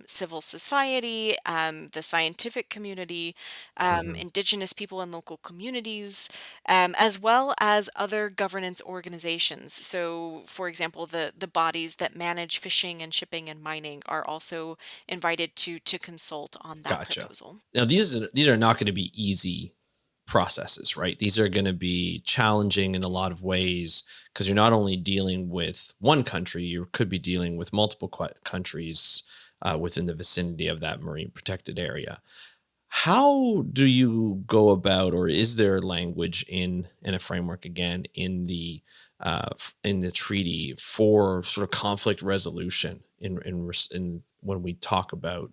Speaker 2: civil society, the scientific community,
Speaker 1: Hmm.
Speaker 2: indigenous people and local communities, as well as other governance organizations. So, for example, the bodies that manage fishing and shipping and mining are also invited to consult on that
Speaker 1: Gotcha.
Speaker 2: proposal.
Speaker 1: Now, these are not going to be easy processes, right? These are going to be challenging in a lot of ways, because you're not only dealing with one country, you could be dealing with multiple countries within the vicinity of that marine protected area. How do you go about, or is there language in a framework, again, in the treaty, for sort of conflict resolution in when we talk about,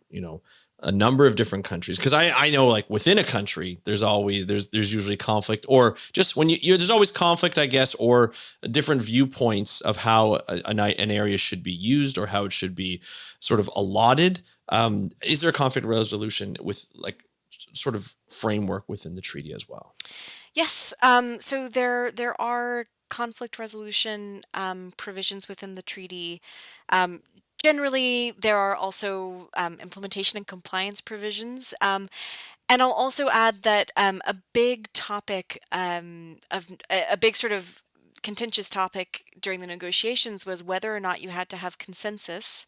Speaker 1: a number of different countries? Because I know, like, within a country, there's usually conflict, or just when there's always conflict, I guess, or different viewpoints of how an area should be used, or how it should be sort of allotted. Is there a conflict resolution with, like, sort of framework within the treaty as well?
Speaker 2: Yes, so there are conflict resolution provisions within the treaty. Um, Generally, there are also implementation and compliance provisions. And I'll also add that a big topic of a big sort of contentious topic during the negotiations was whether or not you had to have consensus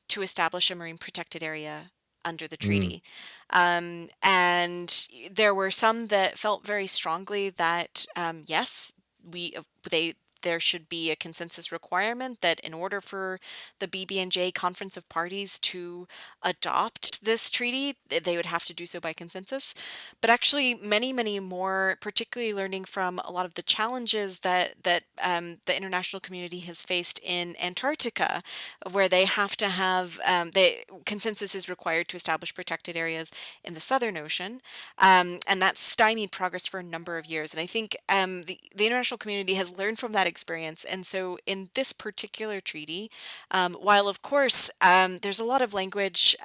Speaker 2: to establish a marine protected area under the
Speaker 1: Mm,
Speaker 2: treaty. And there were some that felt very strongly that yes, we they there should be a consensus requirement that in order for the BBNJ Conference of Parties to adopt this treaty, they would have to do so by consensus. But actually, many, many more, particularly learning from a lot of the challenges that the international community has faced in Antarctica, where they have to have consensus is required to establish protected areas in the Southern Ocean, and that's stymied progress for a number of years. And I think the international community has learned from that experience. And so, in this particular treaty, while of course there's a lot of language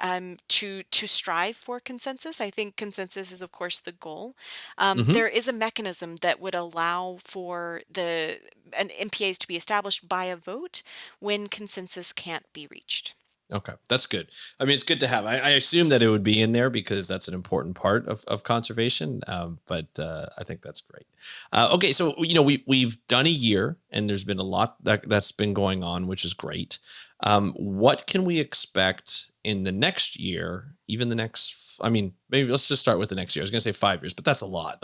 Speaker 2: to strive for consensus, I think consensus is of course the goal.
Speaker 1: hmm.
Speaker 2: There is a mechanism that would allow for the an MPAs to be established by a vote when consensus can't be reached.
Speaker 1: Okay, that's good. I mean, it's good to have. I assume that it would be in there because that's an important part of conservation. But I think that's great. Okay, so we've done a year, and there's been a lot that's been going on, which is great. What can we expect in the next year? Even the next, I mean, maybe let's just start with the next year. I was going to say 5 years, but that's a lot.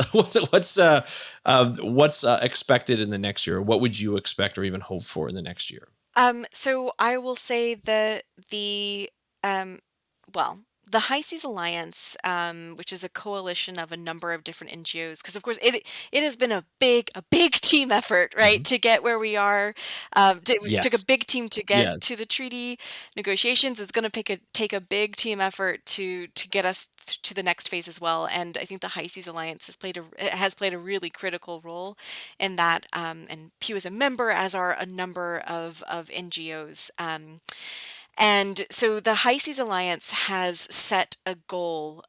Speaker 1: What's expected in the next year? What would you expect or even hope for in the next year?
Speaker 2: So I will say that um, well, the High Seas Alliance, which is a coalition of a number of different NGOs, because of course it has been a big team effort, right,
Speaker 1: Mhm.
Speaker 2: to get where we are. We took a
Speaker 1: Yes.
Speaker 2: big team to get
Speaker 1: Yes.
Speaker 2: to the treaty negotiations. It's going to take a big team effort to get us to the next phase as well. And I think the High Seas Alliance has played a really critical role in that. And Pew is a member, as are a number of NGOs. And so the High Seas Alliance has set a goal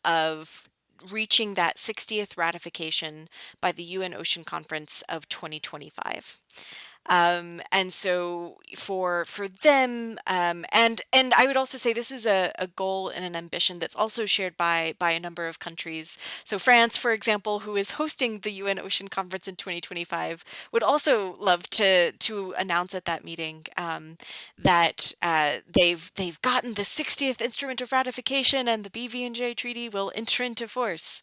Speaker 2: of reaching that 60th ratification by the UN Ocean Conference of 2025. And so for them, and I would also say this is a goal and an ambition that's also shared by a number of countries. So France, for example, who is hosting the UN Ocean Conference in 2025, would also love to announce at that meeting that they've gotten the 60th instrument of ratification, and the BVNJ treaty will enter into force.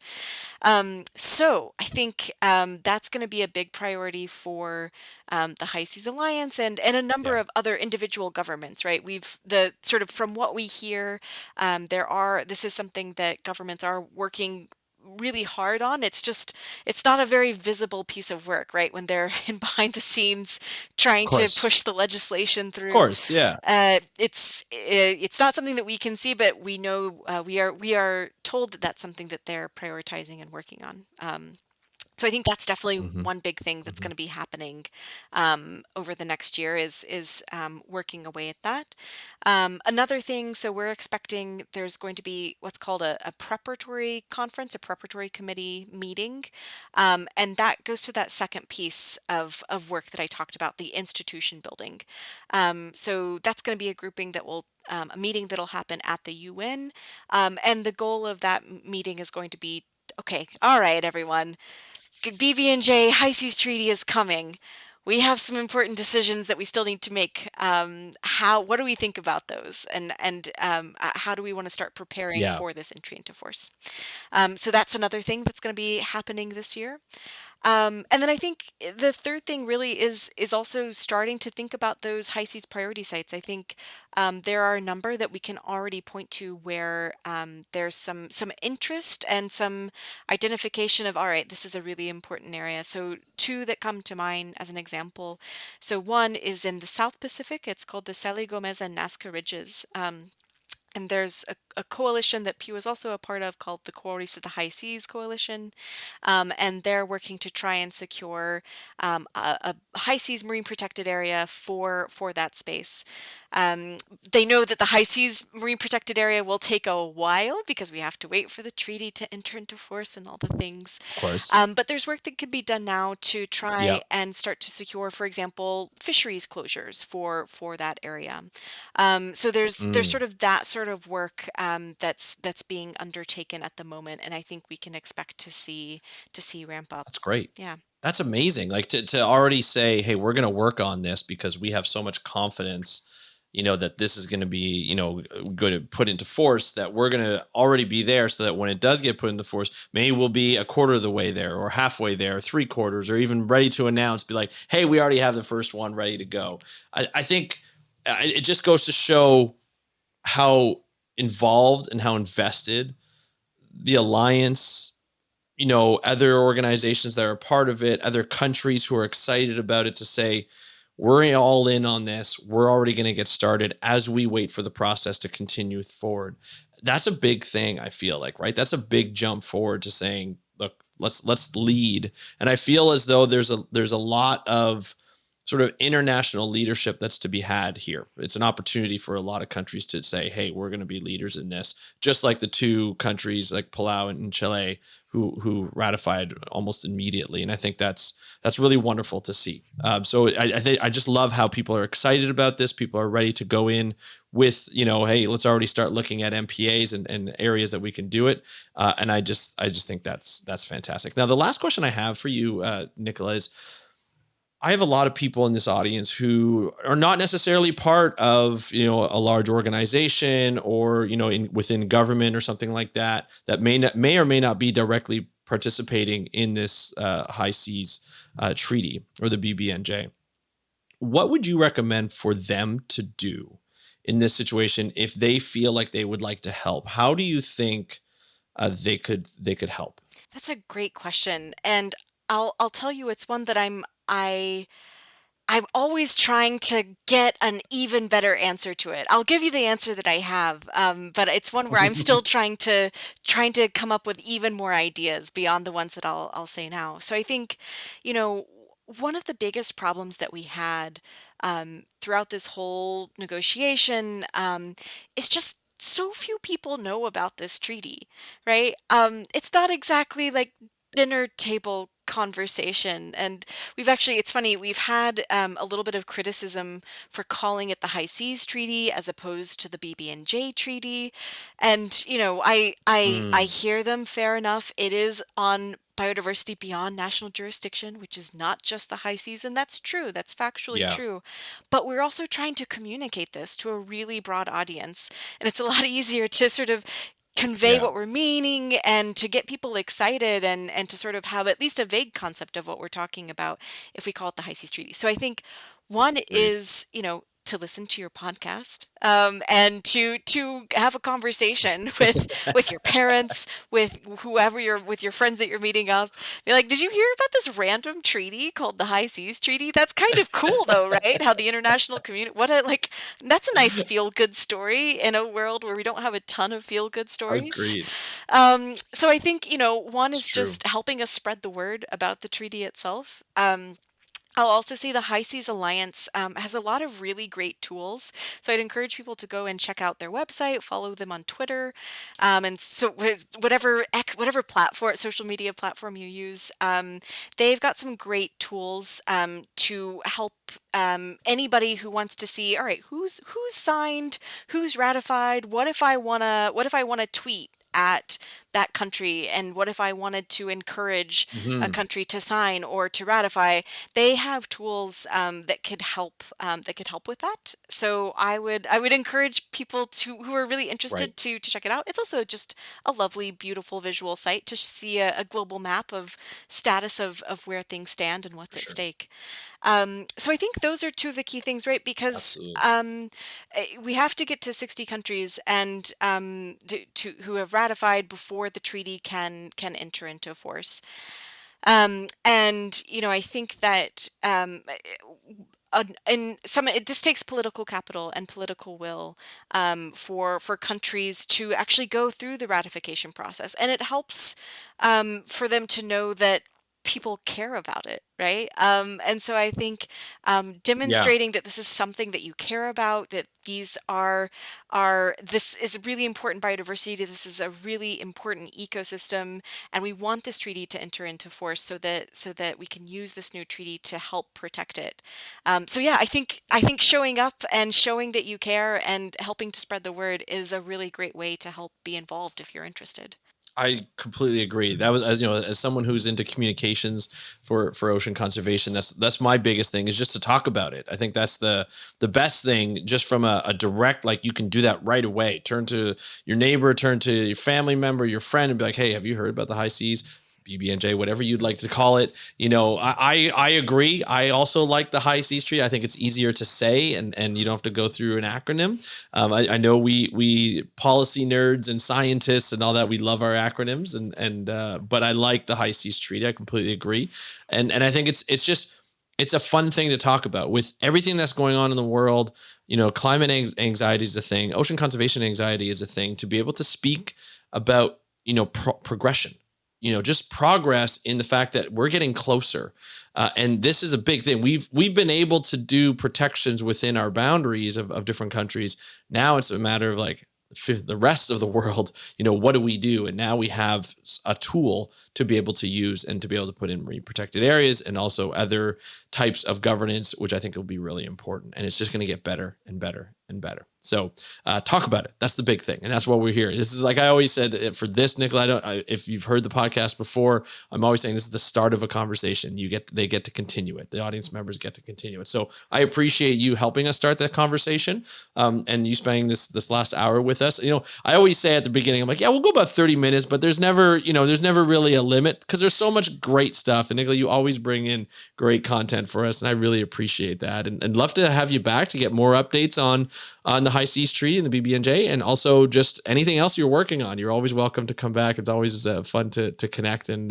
Speaker 2: So I think that's going to be a big priority for the High Seas Alliance and a number
Speaker 1: Yeah.
Speaker 2: of other individual governments, right? We've the sort of from what we hear, this is something that governments are working really hard on. It's not a very visible piece of work, right? When they're in behind the scenes
Speaker 1: Of
Speaker 2: trying to
Speaker 1: course.
Speaker 2: push the legislation
Speaker 1: Of
Speaker 2: through.
Speaker 1: course. Yeah.
Speaker 2: It's not something that we can see, but we know we are told that that's something that they're prioritizing and working on. So I think that's definitely
Speaker 1: Hmm.
Speaker 2: one big thing that's
Speaker 1: Hmm.
Speaker 2: going to be happening over the next year is working away at that. Another thing, so we're expecting there's going to be what's called a preparatory conference, a preparatory committee meeting, and that goes to that second piece of work that I talked about, the institution building. So that's going to be a grouping that will a meeting that'll happen at the UN, and the goal of that meeting is going to be okay, all right, everyone. BBNJ High Seas Treaty is coming. We have some important decisions that we still need to make. What do we think about those, and how do we want to start preparing
Speaker 1: Yeah.
Speaker 2: for this entry into force? So that's another thing that's going to be happening this year. And then I think the third thing really is also starting to think about those high seas priority sites. I think there are a number that we can already point to where there's some interest and some identification of, all right, this is a really important area. So two that come to mind as an example. So one is in the South Pacific. It's called the Sally Gomez and Nazca Ridges. And there's a coalition that Pew is also a part of called the Coral Reefs of the High Seas Coalition. And they're working to try and secure a high seas marine protected area for that space. Um, they know that the high seas marine protected area will take a while because we have to wait for the treaty to enter into force and all the things.
Speaker 1: Of course.
Speaker 2: But there's work that could be done now to try
Speaker 1: Yeah.
Speaker 2: and start to secure, for example, fisheries closures for that area. So there's
Speaker 1: Mm.
Speaker 2: sort of that sort of work that's being undertaken at the moment, and I think we can expect to see ramp up.
Speaker 1: That's great.
Speaker 2: Yeah.
Speaker 1: That's amazing. Like to already say, hey, we're going to work on this because we have so much confidence, that this is going to be, going to put into force, that we're going to already be there so that when it does get put into force, maybe we'll be a quarter of the way there or halfway there, or three quarters, or even ready to announce, be like, hey, we already have the first one ready to go. I think it just goes to show how involved and how invested the alliance, other organizations that are part of it, other countries who are excited about it, to say, we're all in on this. We're already going to get started as we wait for the process to continue forward. That's a big thing, I feel like, right? That's a big jump forward to saying, look, let's lead. And I feel as though there's a lot of sort of international leadership that's to be had here. It's an opportunity for a lot of countries to say, hey, we're going to be leaders in this, just like the two countries like Palau and Chile who ratified almost immediately. And I think that's really wonderful to see. So I think I just love how people are excited about this. People are ready to go in with, hey, let's already start looking at MPAs and areas that we can do it. And I just think that's fantastic. Now, the last question I have for you, Nichola, is I have a lot of people in this audience who are not necessarily part of, a large organization or, within government or something like that, that may or may not be directly participating in this high seas treaty or the BBNJ. What would you recommend for them to do in this situation if they feel like they would like to help? How do you think they could help?
Speaker 2: That's a great question, and I'll tell you, it's one that I'm always trying to get an even better answer to it. I'll give you the answer that I have, but it's one where I'm still trying to come up with even more ideas beyond the ones that I'll say now. So I think, you know, one of the biggest problems that we had throughout this whole negotiation is just so few people know about this treaty, right? It's not exactly like dinner table conversation. And it's funny, we've had a little bit of criticism for calling it the High Seas Treaty as opposed to the BBNJ Treaty. And, I
Speaker 1: Mm,
Speaker 2: hear them, fair enough. It is on biodiversity beyond national jurisdiction, which is not just the high seas. And that's true. That's factually
Speaker 1: yeah,
Speaker 2: true. But we're also trying to communicate this to a really broad audience. And it's a lot easier to sort of convey
Speaker 1: yeah,
Speaker 2: what we're meaning and to get people excited and to sort of have at least a vague concept of what we're talking about if we call it the High Seas Treaty. So I think one
Speaker 1: great.
Speaker 2: is, to listen to your podcast and to have a conversation with your parents, with whoever with your friends that you're meeting up. Be like, did you hear about this random treaty called the High Seas Treaty? That's kind of cool, though, right? How the international community, that's a nice feel good story in a world where we don't have a ton of feel good stories.
Speaker 1: Agreed.
Speaker 2: So I think, one
Speaker 1: It's
Speaker 2: is
Speaker 1: true.
Speaker 2: just helping us spread the word about the treaty itself. I'll also say the High Seas Alliance has a lot of really great tools. So I'd encourage people to go and check out their website, follow them on Twitter, and so whatever platform, social media platform you use, they've got some great tools to help anybody who wants to see. All right, who's signed, who's ratified. What if I wanna tweet at that country, and what if I wanted to encourage a
Speaker 1: Mhm.
Speaker 2: country to sign or to ratify? They have tools that could help with that. So I would encourage people who are really
Speaker 1: Right.
Speaker 2: interested to check it out. It's also just a lovely, beautiful visual site to see a global map of status of where things stand and what's
Speaker 1: For
Speaker 2: at
Speaker 1: sure.
Speaker 2: stake. So I think those are two of the key things, right? Because
Speaker 1: Absolutely.
Speaker 2: we have to get to 60 countries and who have ratified before the treaty can enter into force. And I think that this takes political capital and political will for countries to actually go through the ratification process, and it helps for them to know that. people care about it, right? And so I think
Speaker 1: Yeah.
Speaker 2: demonstrating that this is something that you care about, that these are this is really important biodiversity, this is a really important ecosystem, and we want this treaty to enter into force so that we can use this new treaty to help protect it. So yeah, I think showing up and showing that you care and helping to spread the word is a really great way to help be involved if you're interested.
Speaker 1: I completely agree. That was, as you know, as someone who's into communications for ocean conservation, that's my biggest thing, is just to talk about it. I think that's the best thing, just from a direct, like, you can do that right away. Turn to your neighbor, turn to your family member, your friend, and be like, hey, have you heard about the high seas? BBNJ, whatever you'd like to call it. I agree. I also like the high seas treaty. I think it's easier to say, and you don't have to go through an acronym. I know we policy nerds and scientists and all that, we love our acronyms, and but I like the high seas treaty. I completely agree, and I think it's a fun thing to talk about with everything that's going on in the world. Climate anxiety is a thing. Ocean conservation anxiety is a thing. To be able to speak about progression, just progress in the fact that we're getting closer. And this is a big thing. We've been able to do protections within our boundaries of different countries. Now it's a matter of, like, the rest of the world, what do we do? And now we have a tool to be able to use and to be able to put in marine protected areas and also other types of governance, which I think will be really important. And it's just going to get better and better and better. So talk about it. That's the big thing. And that's what we're here. This is, like I always said, for this, Nichola, if you've heard the podcast before, I'm always saying this is the start of a conversation. They get to continue it. The audience members get to continue it. So I appreciate you helping us start that conversation, and you spending this last hour with us. I always say at the beginning, I'm like, yeah, we'll go about 30 minutes, but there's never really a limit, because there's so much great stuff. And Nichola, you always bring in great content for us, and I really appreciate that. And love to have you back to get more updates on the high seas treaty and the BBNJ, and also just anything else you're working on. You're always welcome to come back. It's always fun to connect, and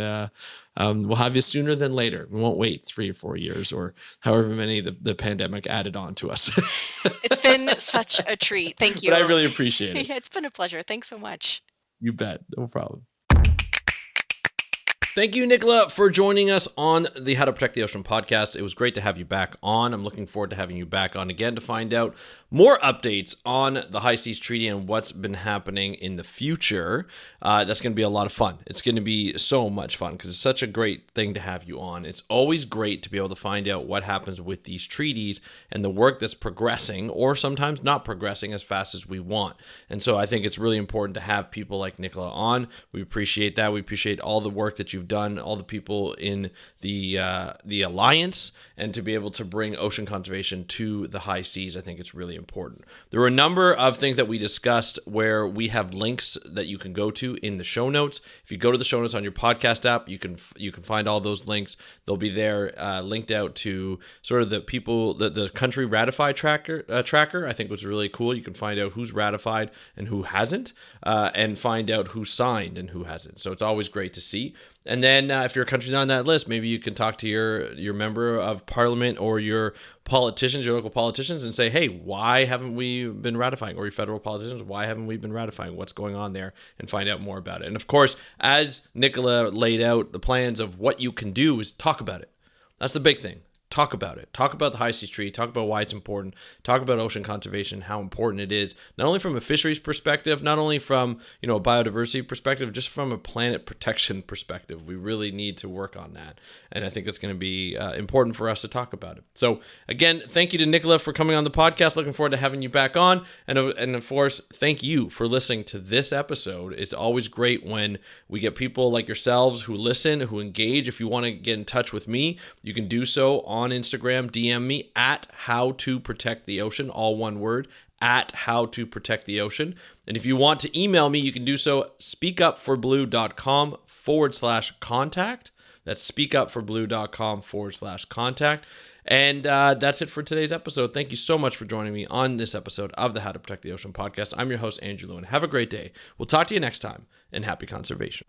Speaker 1: we'll have you sooner than later. We won't wait 3 or 4 years or however many the pandemic added on to us.
Speaker 2: It's been such a treat. Thank you.
Speaker 1: But I really appreciate it.
Speaker 2: Yeah, it's been a pleasure. Thanks so much.
Speaker 1: You bet. No problem. Thank you, Nichola, for joining us on the How to Protect the Ocean podcast. It was great to have you back on. I'm looking forward to having you back on again to find out more updates on the High Seas Treaty and what's been happening in the future. That's going to be a lot of fun. It's going to be so much fun because it's such a great thing to have you on. It's always great to be able to find out what happens with these treaties and the work that's progressing, or sometimes not progressing as fast as we want. And so I think it's really important to have people like Nichola on. We appreciate that. We appreciate all the work that you've done, all the people in the alliance, and to be able to bring ocean conservation to the high seas. I think it's really important. There were a number of things that we discussed where we have links that you can go to in the show notes. If you go to the show notes on your podcast app, you can find all those links. They'll be there, linked out to sort of the people, the country ratified tracker. I think was really cool. You can find out who's ratified and who hasn't, and find out who signed and who hasn't. So it's always great to see. And then if your country's not on that list, maybe you can talk to your member of parliament or your politicians, your local politicians, and say, hey, why haven't we been ratifying? Or your federal politicians, why haven't we been ratifying? What's going on there? And find out more about it. And of course, as Nichola laid out the plans of what you can do, is talk about it. That's the big thing. Talk about it. Talk about the high seas treaty. Talk about why it's important. Talk about ocean conservation, how important it is, not only from a fisheries perspective, not only from a biodiversity perspective, just from a planet protection perspective. We really need to work on that, and I think it's going to be important for us to talk about it. So again, thank you to Nichola for coming on the podcast. Looking forward to having you back on, and of course, thank you for listening to this episode. It's always great when we get people like yourselves who listen, who engage. If you want to get in touch with me, you can do so on Instagram. DM me at How to Protect the Ocean, all one word, at How to Protect the Ocean. And if you want to email me, you can do so, speakupforblue.com/contact. That's speakupforblue.com/contact. And that's it for today's episode. Thank you so much for joining me on this episode of the How to Protect the Ocean podcast. I'm your host, Andrew Lewin. Have a great day. We'll talk to you next time, and happy conservation.